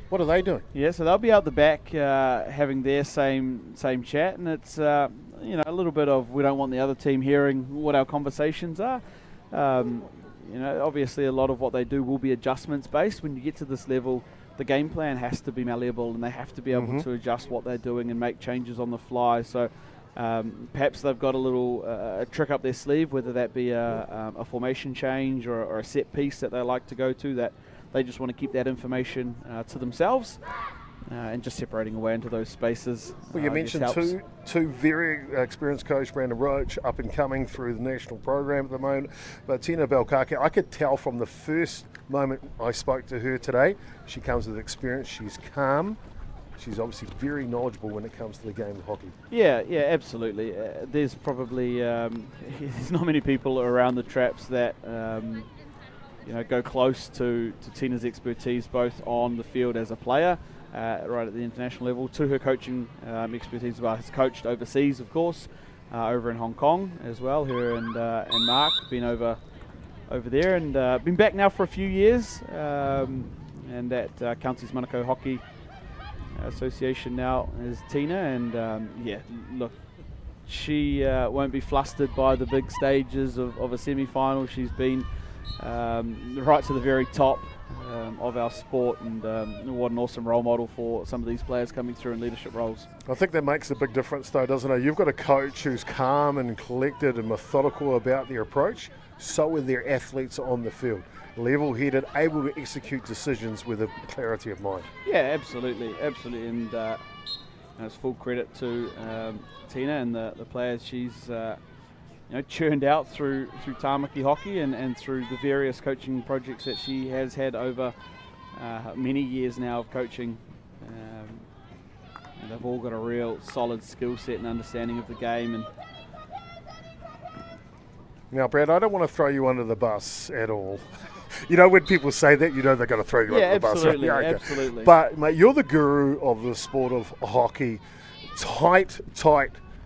What are they doing? Yeah, so they'll be out the back having their same chat, and it's a little bit of, we don't want the other team hearing what our conversations are. Obviously a lot of what they do will be adjustments based. When you get to this level, the game plan has to be malleable, and they have to be able to adjust what they're doing and make changes on the fly. So perhaps they've got a little a trick up their sleeve, whether that be a formation change or a set piece that they like to go to, that they just want to keep that information to themselves and just separating away into those spaces. Well, you mentioned two very experienced coach, Brandon Roach, up and coming through the national program at the moment. But Tina Balkake, I could tell from the first moment I spoke to her today, she comes with experience, she's calm. She's obviously very knowledgeable when it comes to the game of hockey. Yeah, absolutely. There's probably there's not many people around the traps that go close to Tina's expertise, both on the field as a player, right at the international level, to her coaching expertise. Well, has coached overseas, of course, over in Hong Kong as well. Her and Mark have been over there and been back now for a few years, and at Counties Manukau Hockey Association now is Tina. And look, she won't be flustered by the big stages of a semi-final. She's been right to the very top of our sport, and what an awesome role model for some of these players coming through in leadership roles. I think that makes a big difference though, doesn't it? You've got a coach who's calm and collected and methodical about their approach. So are their athletes on the field, level-headed, able to execute decisions with a clarity of mind. Yeah, absolutely, and it's full credit to Tina and the players she's churned out through Tāmaki hockey and through the various coaching projects that she has had over many years now of coaching. And they've all got a real solid skill set and understanding of the game. And now, Brad, I don't want to throw you under the bus at all. When people say that, they're going to throw you under the bus. Right? Yeah, absolutely. But, mate, you're the guru of the sport of hockey. Tight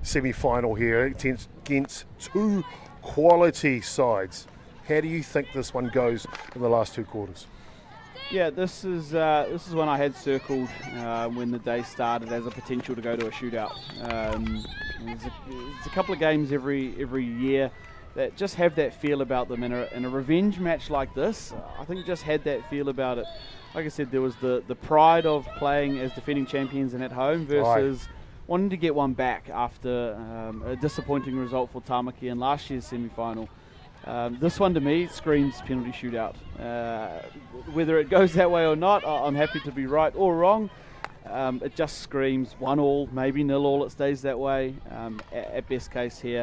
semi-final here against two quality sides. How do you think this one goes in the last two quarters? Yeah, this is one I had circled when the day started as a potential to go to a shootout. There's a couple of games every year that just have that feel about them in a revenge match like this. I think just had that feel about it. Like I said, there was the pride of playing as defending champions and at home versus wanting to get one back after a disappointing result for Tamaki in last year's semi-final. This one to me screams penalty shootout. Whether it goes that way or not, I'm happy to be right or wrong. It just screams 1-1, maybe 0-0, it stays that way. At best case here,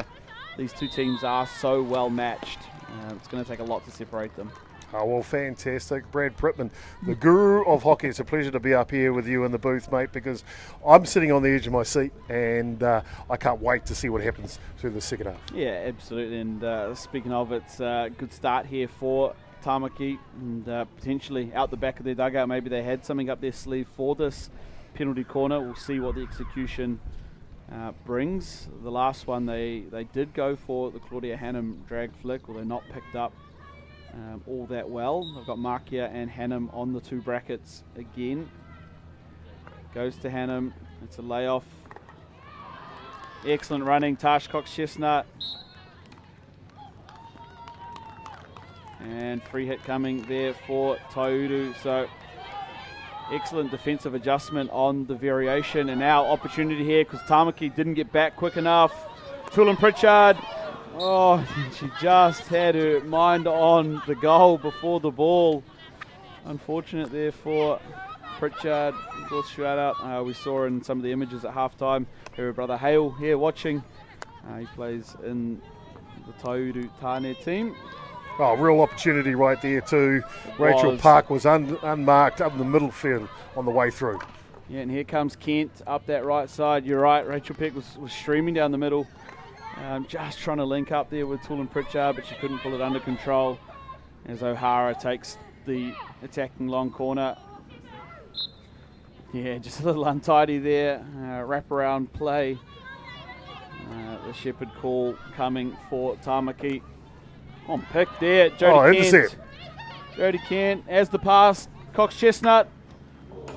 these two teams are so well matched. It's going to take a lot to separate them. Oh, well, fantastic. Brad Prittman, the guru of hockey. It's a pleasure to be up here with you in the booth, mate, because I'm sitting on the edge of my seat and I can't wait to see what happens through the second half. Yeah, absolutely. And speaking of, it's a good start here for Tamaki and potentially out the back of their dugout. Maybe they had something up their sleeve for this penalty corner. We'll see what the execution brings. The last one they did go for the Claudia Hannum drag flick, although not picked up all that well. I've got Markia and Hannum on the two brackets again. Goes to Hannum. It's a layoff. Excellent running. Tash Cox-Chestnut. And free hit coming there for Tauru. So excellent defensive adjustment on the variation. And now opportunity here because Tamaki didn't get back quick enough. Tulin Pritchard. Oh, she just had her mind on the goal before the ball. Unfortunate there for Pritchard. Of course, shout out. We saw in some of the images at halftime her brother Hale here watching. He plays in the Tauru Tāne team. Oh, real opportunity right there too. Rachel Park was unmarked up in the middle field on the way through. Yeah, and here comes Kent up that right side. You're right, Rachel Peck was streaming down the middle. Just trying to link up there with Tulin Pritchard, but she couldn't pull it under control as O'Hara takes the attacking long corner. Yeah, just a little untidy there. Wraparound play. The Shepherd call coming for Tamaki. On pick there, Jodie Kent. Intercept. Jodie Kent as the pass. Cox-Chestnut.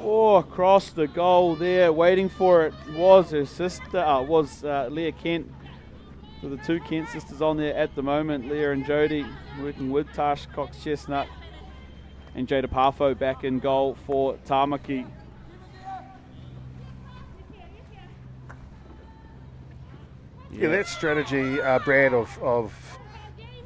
Oh, across the goal there, waiting for it was her sister. Leah Kent. So the two Kent sisters on there at the moment, Leah and Jodie, working with Tash Cox-Chestnut. And Jada Parfo back in goal for Tamaki. Yeah, that strategy, Brad, of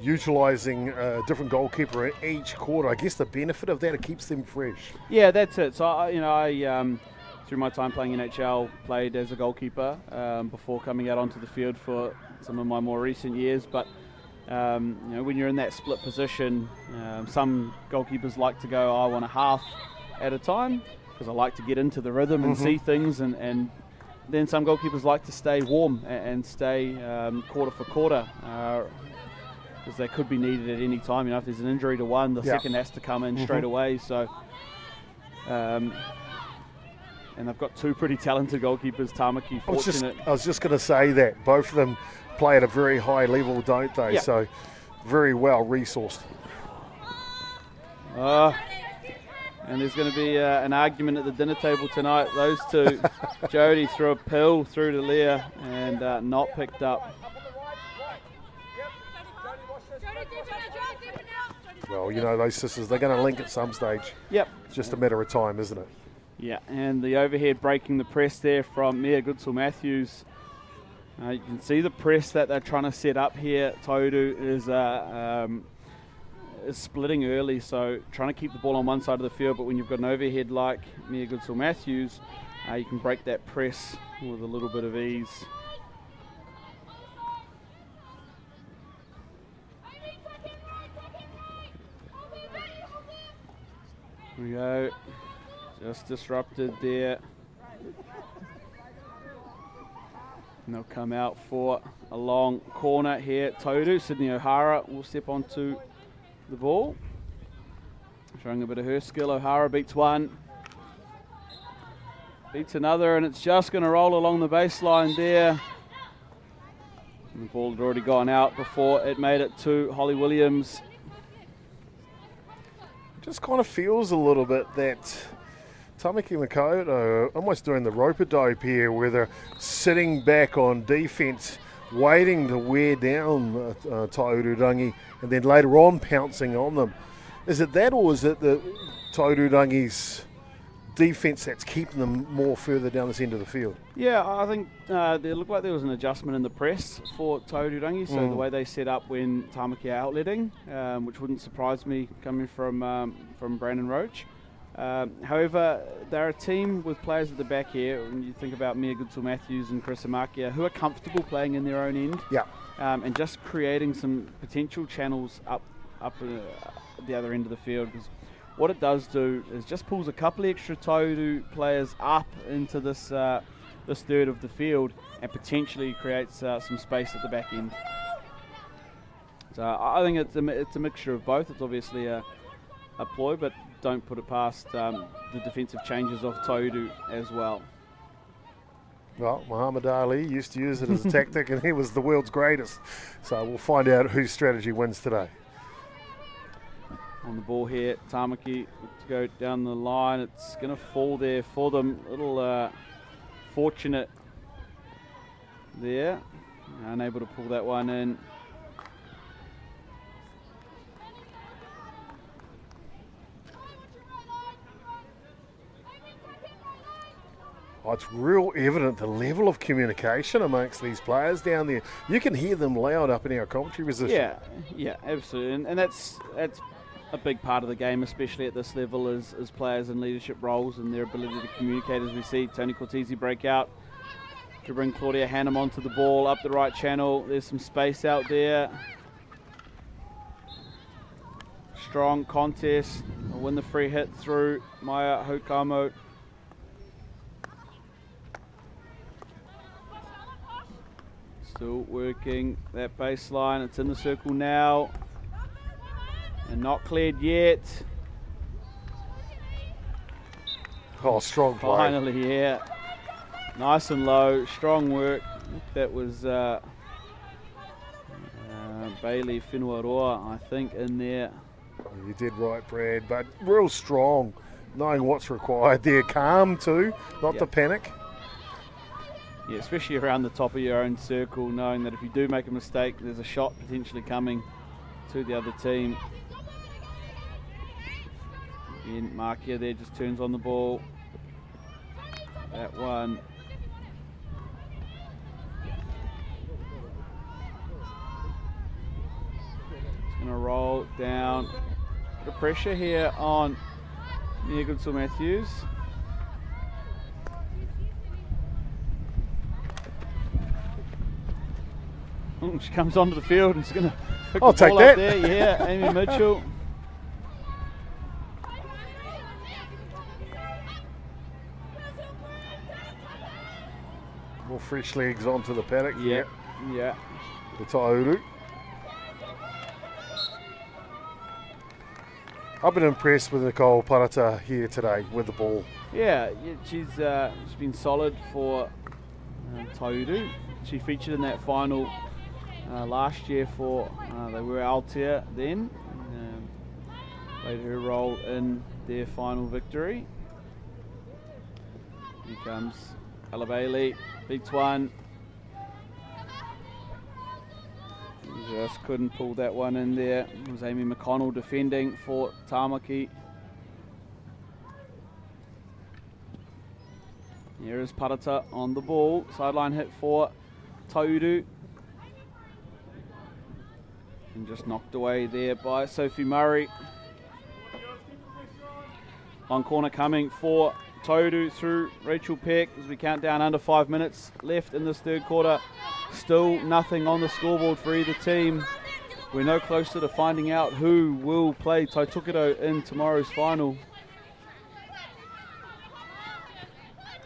utilising a different goalkeeper in each quarter, I guess the benefit of that, it keeps them fresh. Yeah, that's it. So, I through my time playing NHL, played as a goalkeeper before coming out onto the field for some of my more recent years. But when you're in that split position, some goalkeepers like to go, I want a half at a time because I like to get into the rhythm and see things, and then some goalkeepers like to stay warm and stay quarter for quarter because they could be needed at any time. If there's an injury to one, the second has to come in straight away. So. And they've got two pretty talented goalkeepers, Tamaki, fortunate. I was just going to say that. Both of them play at a very high level, don't they? Yeah. So very well resourced. And there's going to be an argument at the dinner table tonight. Those two, Jodie threw a pill through to Leah and not picked up. Well, those sisters, they're going to link at some stage. Yep. It's just a matter of time, isn't it? Yeah, and the overhead breaking the press there from Mia Goodsell-Matthews. You can see the press that they're trying to set up here. Tauru is splitting early, so trying to keep the ball on one side of the field, but when you've got an overhead like Mia Goodsell-Matthews, you can break that press with a little bit of ease. Here we go. Just disrupted there. And they'll come out for a long corner here. Tauru, Sydney O'Hara will step onto the ball. Showing a bit of her skill. O'Hara beats one. Beats another, and it's just going to roll along the baseline there. And the ball had already gone out before it made it to Holly Williams. Just kind of feels a little bit that Tamaki Makaurau almost doing the rope-a-dope here, where they're sitting back on defence waiting to wear down Tauranga and then later on pouncing on them. Is it that, or is it the Taurangi's defence that's keeping them more further down this end of the field? Yeah, I think it looked like there was an adjustment in the press for Taurangi, so the way they set up when Tamaki are outletting, which wouldn't surprise me coming from Brandon Roach. However, they're a team with players at the back here. When you think about Mia Goodall-Matthews and Chris Amakia, who are comfortable playing in their own end, and just creating some potential channels up the other end of the field. Because what it does do is just pulls a couple of extra Tauru players up into this third of the field and potentially creates some space at the back end. So I think it's a mixture of both. It's obviously a ploy, but don't put it past the defensive changes of Tauru as well. Well, Muhammad Ali used to use it as a tactic, and he was the world's greatest. So we'll find out whose strategy wins today. On the ball here, Tamaki to go down the line. It's going to fall there for them. A little fortunate there. Unable to pull that one in. Oh, it's real evident the level of communication amongst these players down there. You can hear them loud up in our commentary position. Yeah, absolutely. And that's a big part of the game, especially at this level, is players in leadership roles and their ability to communicate. As we see Tony Cortese break out to bring Claudia Hannum onto the ball, up the right channel. There's some space out there. Strong contest. I'll win the free hit through Maya Hokamo. Still working that baseline. It's in the circle now. And not cleared yet. Oh, strong play. Finally, yeah. Nice and low. Strong work. That was Bailey Whenuaroa, I think, in there. You did right, Brad, but real strong, knowing what's required there. Calm too, not to panic. Yeah, especially around the top of your own circle, knowing that if you do make a mistake, there's a shot potentially coming to the other team. Again, Markia there just turns on the ball. That one. It's going to roll down. Bit of pressure here on Mia Goodall-Matthews. She comes onto the field and she's going to pick the ball up there. Yeah, Amy Mitchell. More fresh legs onto the paddock. Yeah. The Tauru. I've been impressed with Nicole Parata here today with the ball. Yeah, she's been solid for Tauru. She featured in that final last year for they were Aotea then. Played her role in their final victory. Here comes Ella Bailey, beats one. Just couldn't pull that one in there. It was Amy McConnell defending for Tamaki. Here is Parata on the ball. Sideline hit for Tauru. And just knocked away there by Sophie Murray. Long corner coming for Tauru through Rachel Peck as we count down under 5 minutes left in this third quarter. Still nothing on the scoreboard for either team. We're no closer to finding out who will play Taitokerau in tomorrow's final.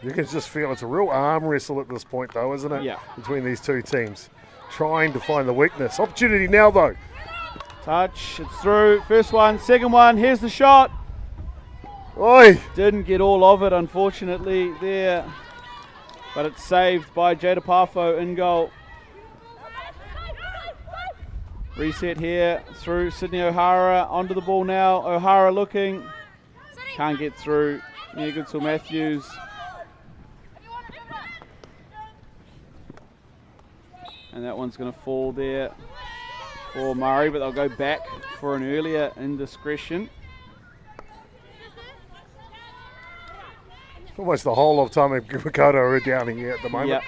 You can just feel it's a real arm wrestle at this point though, isn't it? Yeah. Between these two teams. Trying to find the weakness. Opportunity now though. Touch, it's through. First one, second one, here's the shot. Oi! Didn't get all of it, unfortunately, there. But it's saved by Jada Parfo in goal. Reset here through Sydney O'Hara. Onto the ball now. O'Hara looking. Can't get through. Mia Goodall-Matthews. And that one's going to fall there for Murray, but they'll go back for an earlier indiscretion. Almost the whole of Tame Makoto are down here at the moment. Yep.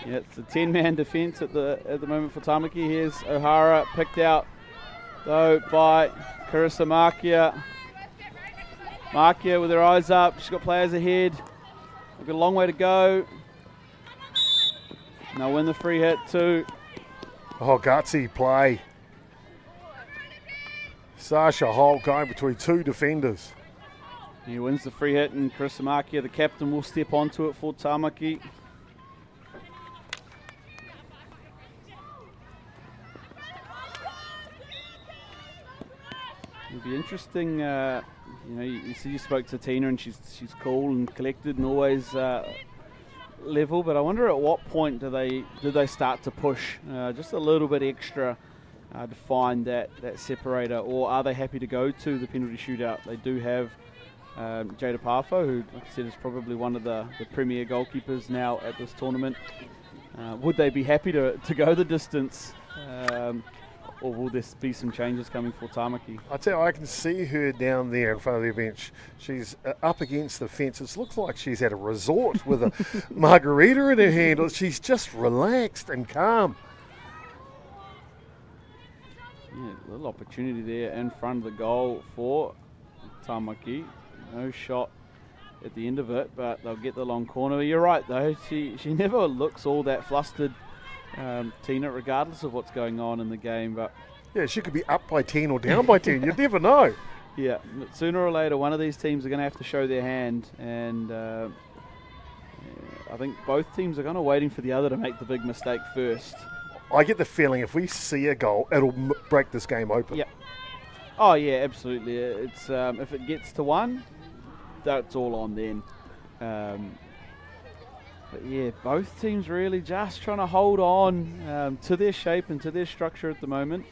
Yeah, it's a 10-man defence at the moment for Tamaki. Here's O'Hara, picked out though by Carissa Markia. Markia with her eyes up. She's got players ahead. They've got a long way to go. And they'll win the free hit too. Oh, gutsy play. Sasha Holt going between two defenders. He wins the free hit, and Carissa Markia, the captain, will step onto it for Tamaki. It'll be interesting. You see, you spoke to Tina, and she's cool and collected and always level. But I wonder at what point do they start to push just a little bit extra to find that separator, or are they happy to go to the penalty shootout? They do have Jada Parfo, who, like I said, is probably one of the premier goalkeepers now at this tournament. Would they be happy to go the distance? Or will there be some changes coming for Tamaki? I tell you, I can see her down there in front of the bench. She's up against the fence. It looks like she's at a resort with a margarita in her hand. She's just relaxed and calm. Yeah, a little opportunity there in front of the goal for Tamaki. No shot at the end of it, but they'll get the long corner. You're right, though. She never looks all that flustered, Tina, regardless of what's going on in the game. But yeah, she could be up by 10 or down by 10. You never know. Yeah, but sooner or later, one of these teams are going to have to show their hand, and I think both teams are kind of waiting for the other to make the big mistake first. I get the feeling if we see a goal, it'll break this game open. Yeah. Oh yeah, absolutely. It's if it gets to one, that's all on then. But yeah, both teams really just trying to hold on to their shape and to their structure at the moment.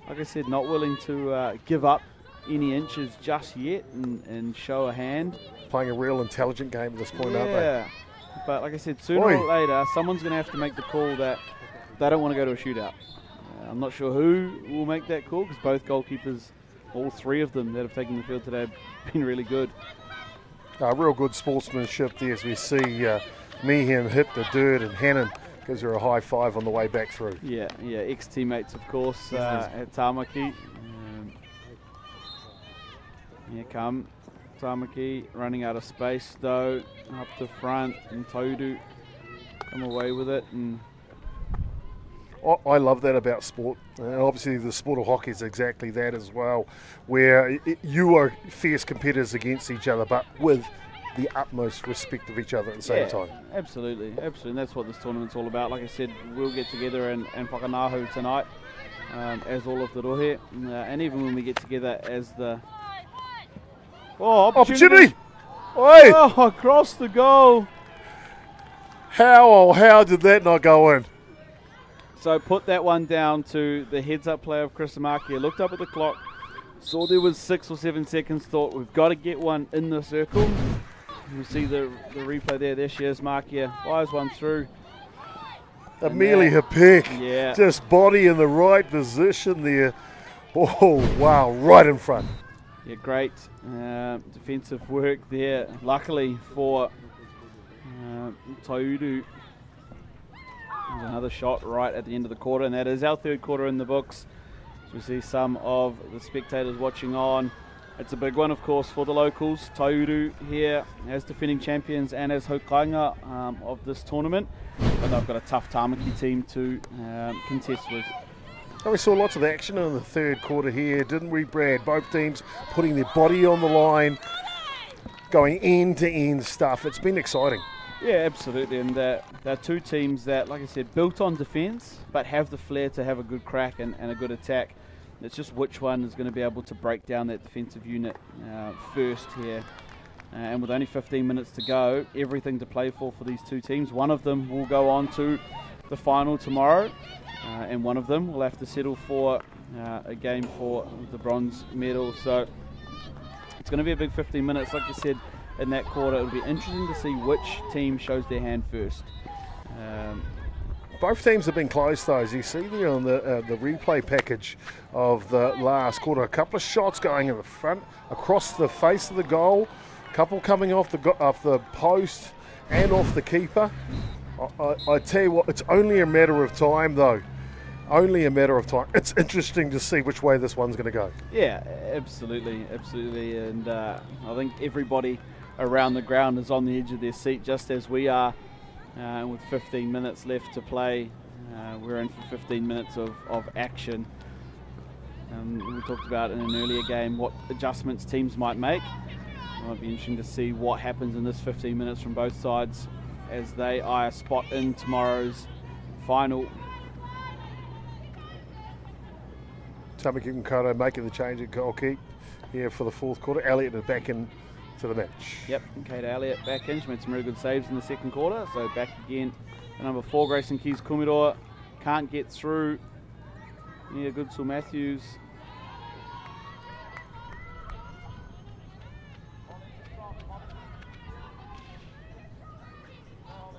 Like I said, not willing to give up any inches just yet and show a hand. Playing a real intelligent game at this point, aren't they? Yeah, but like I said, sooner or later, someone's going to have to make the call that they don't want to go to a shootout. I'm not sure who will make that call, because both goalkeepers, all three of them that have taken the field today, have been really good. Real good sportsmanship there as we see Meehan hit the dirt, and Hannon gives her a high five on the way back through. Yeah, ex-teammates, of course, at Tamaki. Here come Tamaki, running out of space though, up the front, and Taudu come away with it. And I love that about sport, and obviously the sport of hockey is exactly that as well, where you are fierce competitors against each other, but with the utmost respect of each other at the same time. Absolutely, and that's what this tournament's all about. Like I said, we'll get together in Whakanahu tonight as all of the rohe, and even when we get together as the opportunity! Oi! Oh, across the goal! How did that not go in? So put that one down to the heads-up play of Chris Markia. Looked up at the clock, saw there was 6 or 7 seconds, thought we've got to get one in the circle. You see the replay there. There she is, Markia. Fires one through. Amelia Peck, yeah, just body in the right position there. Oh, wow, right in front. Yeah, great defensive work there. Luckily for Taudu. There's another shot right at the end of the quarter, and that is our third quarter in the books. So we see some of the spectators watching on. It's a big one, of course, for the locals. Taudu here as defending champions and as hokainga of this tournament. But they've got a tough Tamaki team to contest with. And we saw lots of action in the third quarter here, didn't we, Brad? Both teams putting their body on the line, going end-to-end stuff. It's been exciting. Yeah, absolutely, and they're two teams that, like I said, built on defence, but have the flair to have a good crack and a good attack. It's just which one is going to be able to break down that defensive unit first here. And with only 15 minutes to go, everything to play for these two teams. One of them will go on to the final tomorrow, and one of them will have to settle for a game for the bronze medal. So it's going to be a big 15 minutes, like you said. In that quarter, it'll be interesting to see which team shows their hand first. Both teams have been close, though, as you see there on the replay package of the last quarter. A couple of shots going in the front, across the face of the goal, a couple coming off the post and off the keeper. I tell you what, it's only a matter of time, though. Only a matter of time. It's interesting to see which way this one's going to go. Yeah, absolutely, absolutely. And I think everybody around the ground is on the edge of their seat, just as we are. With 15 minutes left to play, we're in for 15 minutes of action. We talked about in an earlier game what adjustments teams might make. It might be interesting to see what happens in this 15 minutes from both sides as they eye a spot in tomorrow's final. Tamaki Makaurau making the change at goalkeep here for the fourth quarter. Elliott is back in to the match. Yep, Kate Elliott back in. She made some really good saves in the second quarter. So back again. Number 4, Grayson Keys Kumiroa can't get through. Yeah, Goodsill Matthews.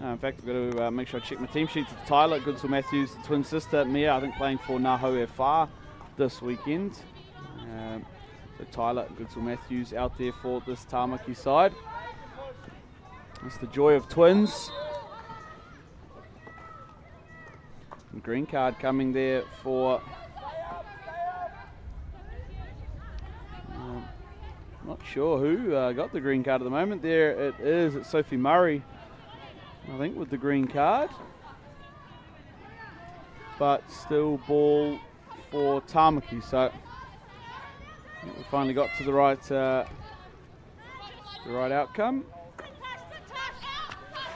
In fact, I've got to make sure I check my team sheets. It's Tyler, Goodsill Matthews, the twin sister, Mia, I think playing for Naho FR this weekend. So Tyler, Goodsill Matthews out there for this Tāmaki side. It's the joy of twins. And green card coming there for... not sure who got the green card at the moment. There it is. It's Sophie Murray, I think, with the green card. But still ball for Tāmaki. So we finally got to the right outcome.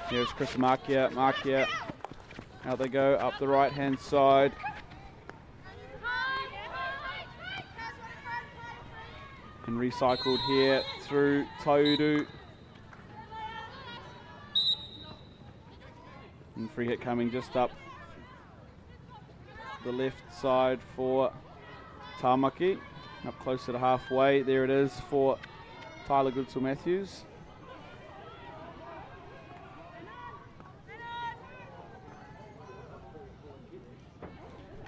Here's Chris Markia. Markia, out they go up the right hand side. And recycled here through Taudu. And free hit coming just up the left side for Tāmaki. Up closer to halfway. There it is for Tyler Goodsill Matthews.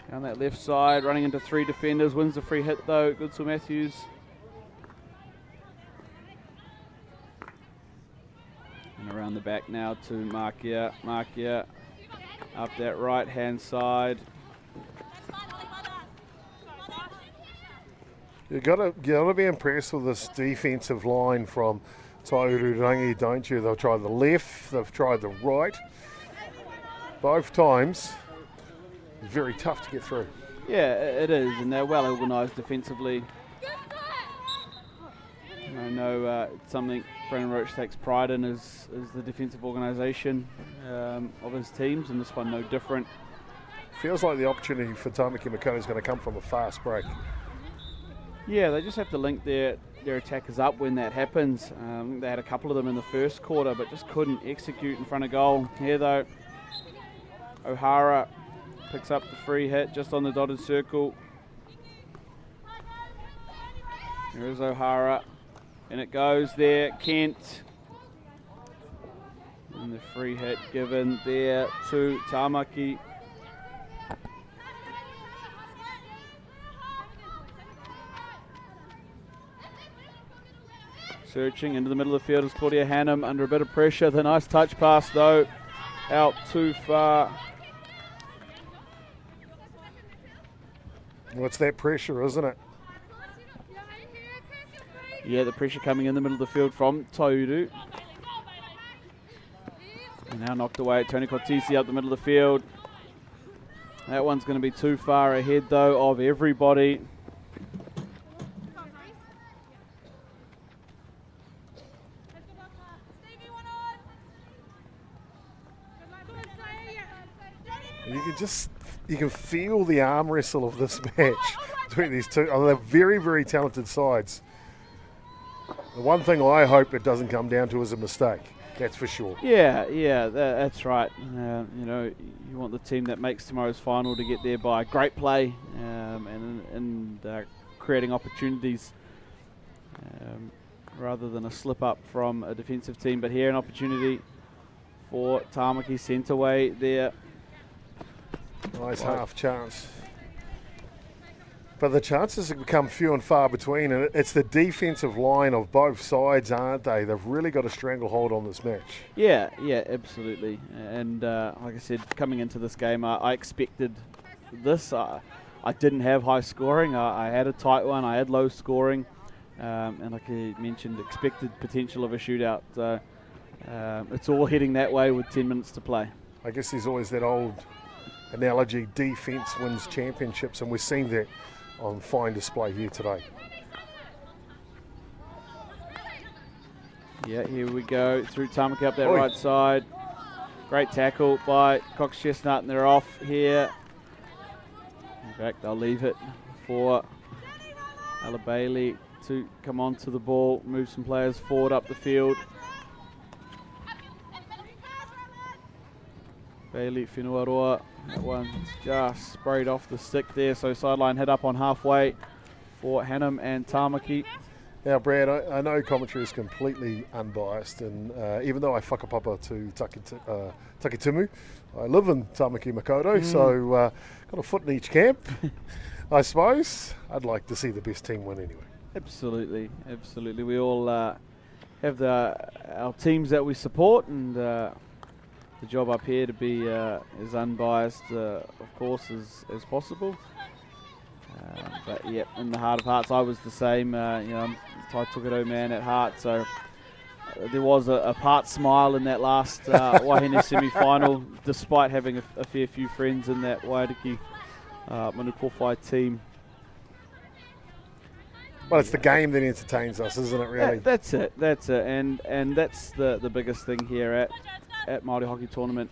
Down that left side, running into 3 defenders. Wins the free hit though, Goodsill Matthews. And around the back now to Markia. Markia up that right hand side. You've got to be impressed with this defensive line from Taururangi, don't you? They'll try the left, they've tried the right. Both times, very tough to get through. Yeah, it is, and they're well organised defensively. I know it's something Brendan Roach takes pride in is the defensive organisation of his teams, and this one no different. Feels like the opportunity for Tamaki Makaurau is going to come from a fast break. Yeah, they just have to link their attackers up when that happens. They had a couple of them in the first quarter, but just couldn't execute in front of goal. Here though, O'Hara picks up the free hit just on the dotted circle. There is O'Hara, and it goes there. Kent, and the free hit given there to Tāmaki. Searching into the middle of the field is Claudia Hannum under a bit of pressure. The nice touch pass though, out too far. Well, it's that pressure, isn't it? Yeah, the pressure coming in the middle of the field from Taudu. And now knocked away. Tony Cortesi up the middle of the field. That one's going to be too far ahead though of everybody. You can feel the arm wrestle of this match between these two. They're very, very talented sides. The one thing I hope it doesn't come down to is a mistake. That's for sure. Yeah, that's right. You know, you want the team that makes tomorrow's final to get there by great play and creating opportunities rather than a slip up from a defensive team. But here an opportunity for Tāmaki centre way there. Nice Right. half chance. But the chances have become few and far between, and it's the defensive line of both sides, aren't they? They've really got a stranglehold on this match. Yeah, absolutely. And like I said, coming into this game, I expected this. I didn't have high scoring. I had a tight one. I had low scoring. And like I mentioned, expected potential of a shootout. So it's all heading that way with 10 minutes to play. I guess there's always that old analogy, defense wins championships, and we've seen that on fine display here today. Yeah, here we go. Through Tamaki up that Oi. right side. Great tackle by Cox Chestnut, and they're off here. In fact, they'll leave it for Ella Bailey to come onto the ball, move some players forward up the field. Bailey, Whenuaroa, that one's just sprayed off the stick there, so sideline head up on halfway for Hannum and Tamaki. Now, Brad, I know commentary is completely unbiased, and even though I whakapapa to Takitimu, I live in Tamaki Makaurau, so got a foot in each camp, I suppose. I'd like to see the best team win anyway. Absolutely. We all have our teams that we support, and the job up here to be as unbiased, of course, as possible. But yeah, in the heart of hearts, I was the same. I'm a Tai Tokato man at heart, so there was a part smile in that last Wāhine semi-final, despite having a fair few friends in that Waiariki Manukowhai team. Well, it's the game that entertains us, isn't it, really? That's it, and that's the biggest thing here at Māori Hockey Tournament.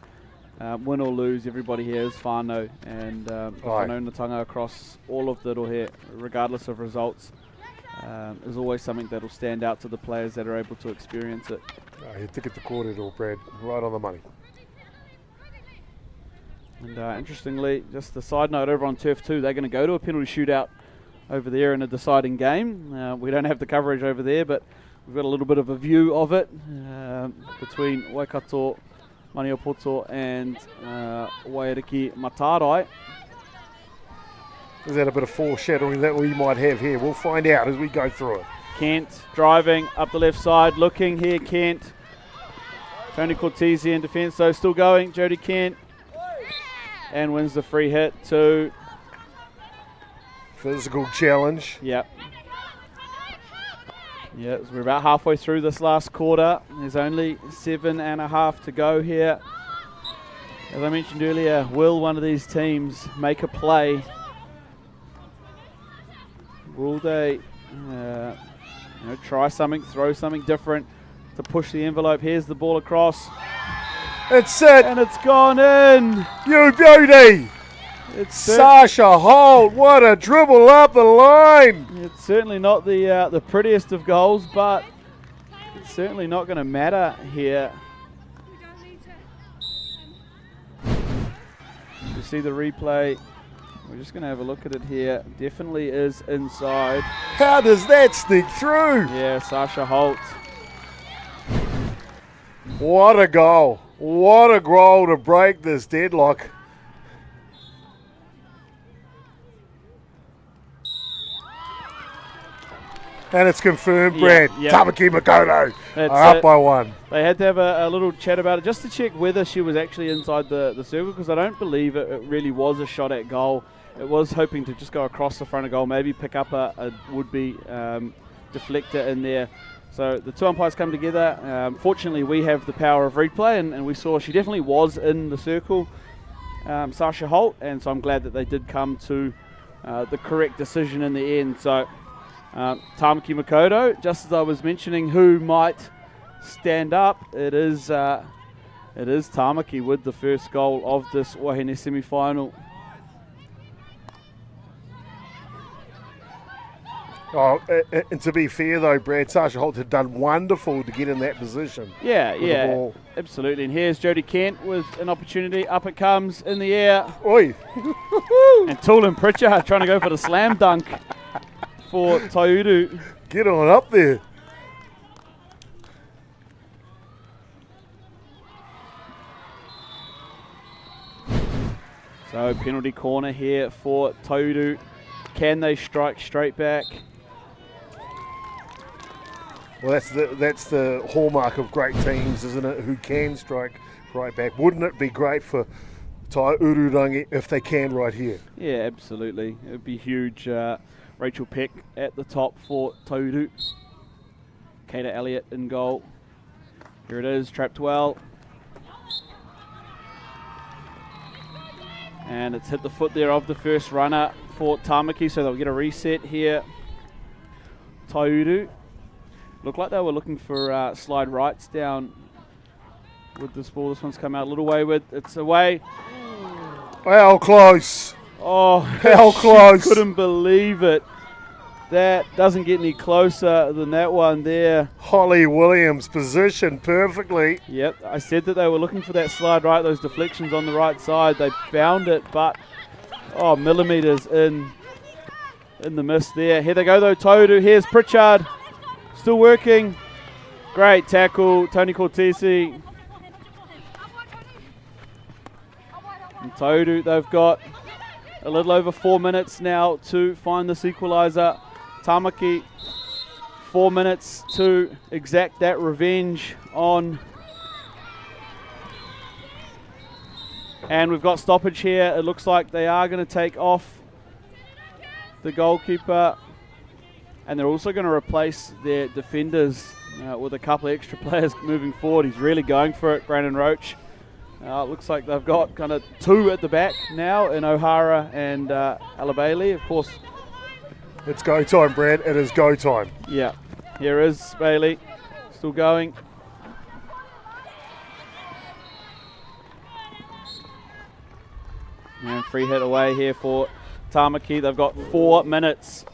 Win or lose, everybody here is whānau, and whanaungatanga across all of the rohe, regardless of results, is always something that will stand out to the players that are able to experience it. You ticket the corridor, Brad, right on the money. And interestingly, just a side note, over on Turf 2, they're going to go to a penalty shootout over there in a deciding game. We don't have the coverage over there, but we've got a little bit of a view of it between Waikato, Maniopoto and Waiariki Matarai. Is that a bit of foreshadowing that we might have here? We'll find out as we go through it. Kent driving up the left side, looking here, Kent. Tony Cortese in defence, though, still going. Jody Kent. And wins the free hit to... Physical challenge. Yep. Yeah, so we're about halfway through this last quarter. There's only 7.5 to go here. As I mentioned earlier, will one of these teams make a play? Will they try something, throw something different to push the envelope? Here's the ball across. It's it. And it's gone in. You beauty. It's Sasha Holt, what a dribble up the line. It's certainly not the prettiest of goals, but it's certainly not going to matter here. You see the replay. We're just going to have a look at it here. Definitely is inside. How does that sneak through? Yeah, Sasha Holt. What a goal. What a goal to break this deadlock. And it's confirmed, Brad. Yeah. Tamaki Makaurau That's are up it. by one. They had to have a little chat about it just to check whether she was actually inside the circle, because I don't believe it really was a shot at goal. It was hoping to just go across the front of goal, maybe pick up a would-be deflector in there. So the two umpires come together. Fortunately, we have the power of replay, and we saw she definitely was in the circle, Sasha Holt, and so I'm glad that they did come to the correct decision in the end. So Tamaki Makaurau, just as I was mentioning who might stand up, it is Tamaki with the first goal of this Wāhine semi-final. Oh, and to be fair though, Brad, Sasha Holt had done wonderful to get in that position. Yeah, with the ball. absolutely. And here's Jodie Kent with an opportunity. Up it comes in the air. Oi. And Toolan Pritchard trying to go for the slam dunk for Taiuru. Get on up there. So penalty corner here for Tauru. Can they strike straight back? Well, that's the hallmark of great teams, isn't it? Who can strike right back. Wouldn't it be great for Ururangi if they can right here? Yeah, absolutely. It would be huge. Rachel Peck at the top for Tauru. Kata Elliott in goal. Here it is, trapped well. And it's hit the foot there of the first runner for Tamaki, so they'll get a reset here. Tauru. Looked like they were looking for slide rights down with this ball. This one's come out a little wayward. It's away. How close. Oh, how close. Couldn't believe it. That doesn't get any closer than that one there. Holly Williams positioned perfectly. Yep, I said that they were looking for that slide right, those deflections on the right side. They found it, but millimetres in the mist there. Here they go though, Tauru. Here's Pritchard. Still working. Great tackle, Tony Cortesi. And Tauru, they've got a little over 4 minutes now to find this equaliser. Tamaki, 4 minutes to exact that revenge on. And we've got stoppage here. It looks like they are going to take off the goalkeeper. And they're also going to replace their defenders with a couple of extra players moving forward. He's really going for it, Brandon Roach. It looks like they've got kind of two at the back now in O'Hara and Alabailey. Of course, it's go time, Brad. It is go time. Yeah. Here is Bailey. Still going. And free hit away here for Tamaki. They've got 4 minutes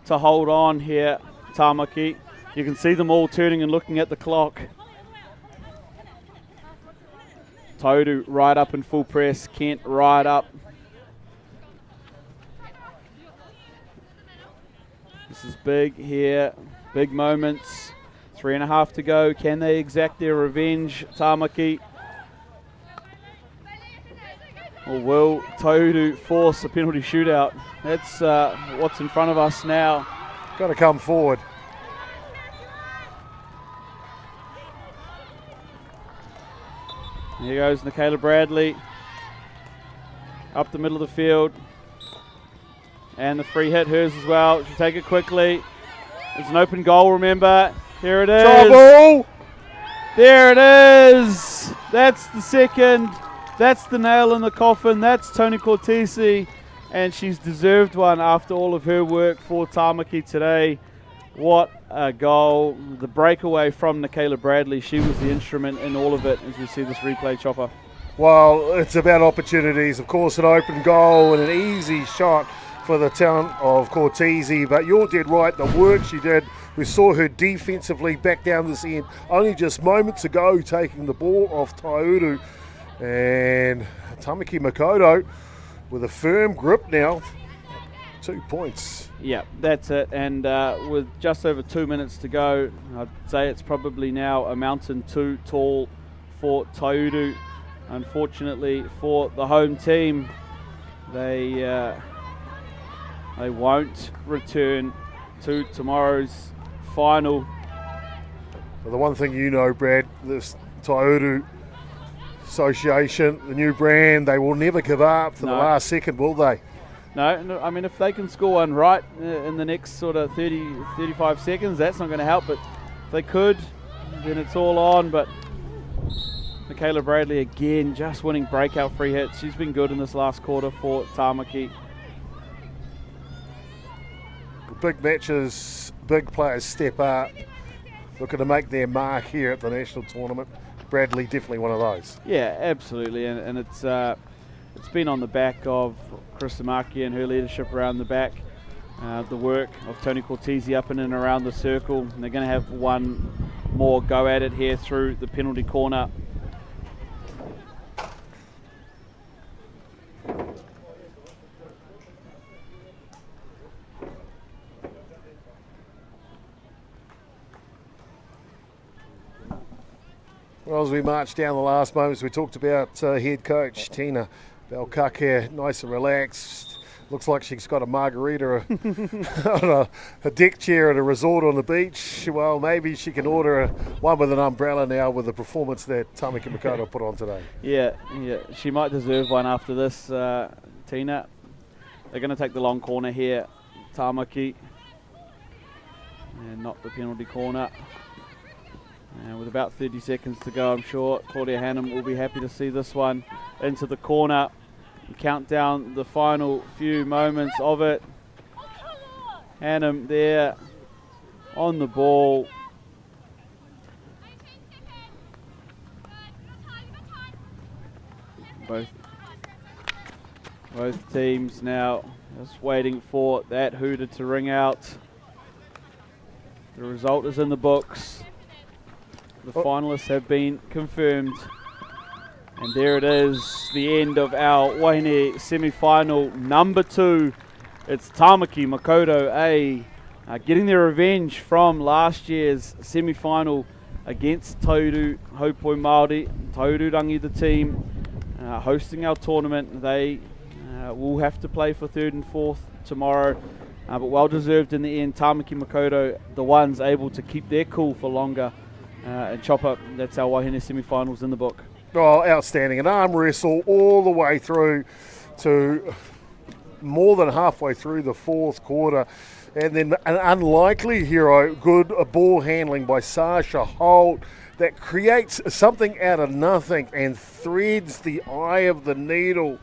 to hold on here, Tamaki. You can see them all turning and looking at the clock. Tauru right up in full press. Kent right up. This is big here. Big moments. 3.5 to go. Can they exact their revenge, Tamaki? Or will Tauru force a penalty shootout? That's what's in front of us now. Got to come forward. Here goes Nicola Bradley. Up the middle of the field. And the free hit, hers as well. She'll take it quickly. It's an open goal, remember. Here it is. Trouble! There it is. That's the second. That's the nail in the coffin. That's Tony Cortesi. And she's deserved one after all of her work for Tamaki today. What a goal. The breakaway from Nicola Bradley. She was the instrument in all of it as we see this replay, Chopper. Well, it's about opportunities. Of course, an open goal and an easy shot for the talent of Cortesi. But you're dead right. The work she did. We saw her defensively back down this end only just moments ago, taking the ball off Tauru. And Tamaki Makoto with a firm grip now. 2 points. Yeah, that's it. And with just over 2 minutes to go, I'd say it's probably now a mountain too tall for Tauru. Unfortunately for the home team, they won't return to tomorrow's final. Well, the one thing you know, Brad, this Tauru Association, the new brand, they will never give up to the last second, will they? No, I mean, if they can score one right in the next sort of 30, 35 seconds, that's not going to help. But if they could, then it's all on. But Michaela Bradley again, just winning breakout free hits. She's been good in this last quarter for Tamaki. Big matches, big players step up, looking to make their mark here at the national tournament. Bradley definitely one of those. Yeah, absolutely, and it's been on the back of Chris Samaki and her leadership around the back, the work of Tony Cortesi up in and around the circle. And they're going to have one more go at it here through the penalty corner. Well, as we march down the last moments, we talked about head coach Tina Belkake, nice and relaxed. Looks like she's got a margarita on a deck chair at a resort on the beach. Well, maybe she can order one with an umbrella now with the performance that Tamaki Makaurau put on today. Yeah, she might deserve one after this, Tina. They're going to take the long corner here, Tamaki, and not the penalty corner. And with about 30 seconds to go, I'm sure Claudia Hannum will be happy to see this one into the corner. Count down the final few moments of it. Hannum there on the ball. Both teams now just waiting for that hooter to ring out. The result is in the books. The finalists have been confirmed. And there it is, the end of our Wāhine semi-final number 2. It's Tamaki Makaurau getting their revenge from last year's semi-final against Tauru Haupoi Māori. Taururangi, the team, hosting our tournament. They will have to play for 3rd and 4th tomorrow, but well deserved in the end. Tamaki Makaurau, the ones able to keep their cool for longer and chop up. That's our Wāhine semi-finals in the book. Oh, outstanding. An arm wrestle all the way through to more than halfway through the 4th quarter. And then an unlikely hero, good ball handling by Sasha Holt that creates something out of nothing and threads the eye of the needle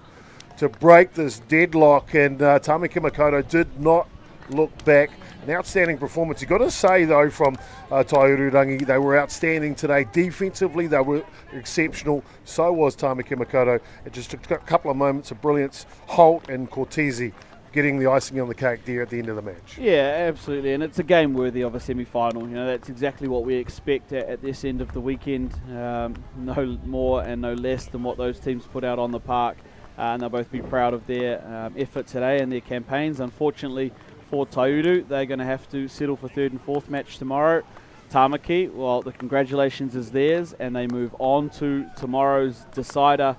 to break this deadlock. And Tamaki Makaurau did not look back. An outstanding performance. You've got to say, though, from Taururangi, they were outstanding today. Defensively, they were exceptional. So was Tamaki Makaurau. It just took a couple of moments of brilliance. Holt and Cortese getting the icing on the cake there at the end of the match. Yeah, absolutely. And it's a game worthy of a semi-final. You know, that's exactly what we expect at this end of the weekend. No more and no less than what those teams put out on the park. And they'll both be proud of their effort today and their campaigns. Unfortunately, for Tauru, they're going to have to settle for 3rd and 4th match tomorrow. Tamaki, well, the congratulations is theirs, and they move on to tomorrow's decider.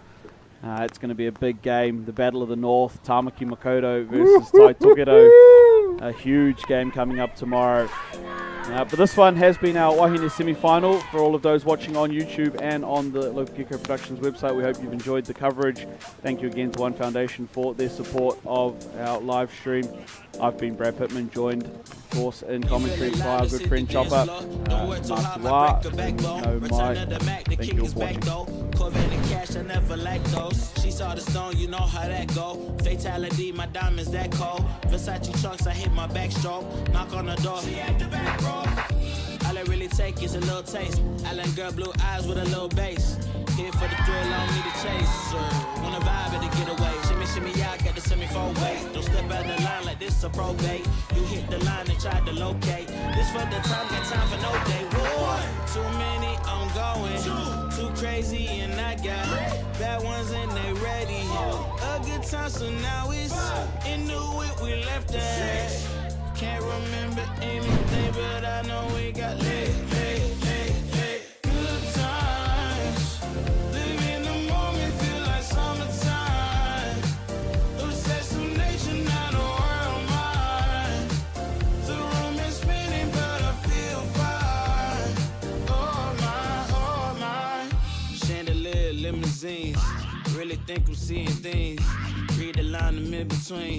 It's going to be a big game, the Battle of the North, Tamaki Makaurau versus Tai Tokedo. A huge game coming up tomorrow. But this one has been our Wāhine semi-final. For all of those watching on YouTube and on the Local Gecko Productions website, we hope you've enjoyed the coverage. Thank you again to One Foundation for their support of our live stream. I've been Brad Pittman, joined, of course, in commentary by our good friend Chopper, Mark Wah, and thank you all for watching. Corvette and cash, I never like those. She saw the stone, you know how that go. Fatality, my diamonds that cold. Versace trunks, I hit my backstroke. Knock on the door, she at the back row. All I really take is a little taste. Island girl, blue eyes with a little bass. Here for the thrill, I don't need to chase. Wanna vibe at the getaway. Shimmy, shimmy, yeah, I got the semi-4 way. Don't step out the line like this a probate. You hit the line and try to locate. This for the time, got time for no day. One, too many, I'm going. Too crazy and I got bad ones and they ready. A good time, so now it's in the whip we left at. Can't remember anything, but I know we got lit. Good times, live in the moment, feel like summertime. Assassination, not a world mine. The room is spinning, but I feel fine. Oh my. Chandelier, limousines. Really think I'm seeing things. Read the line in between.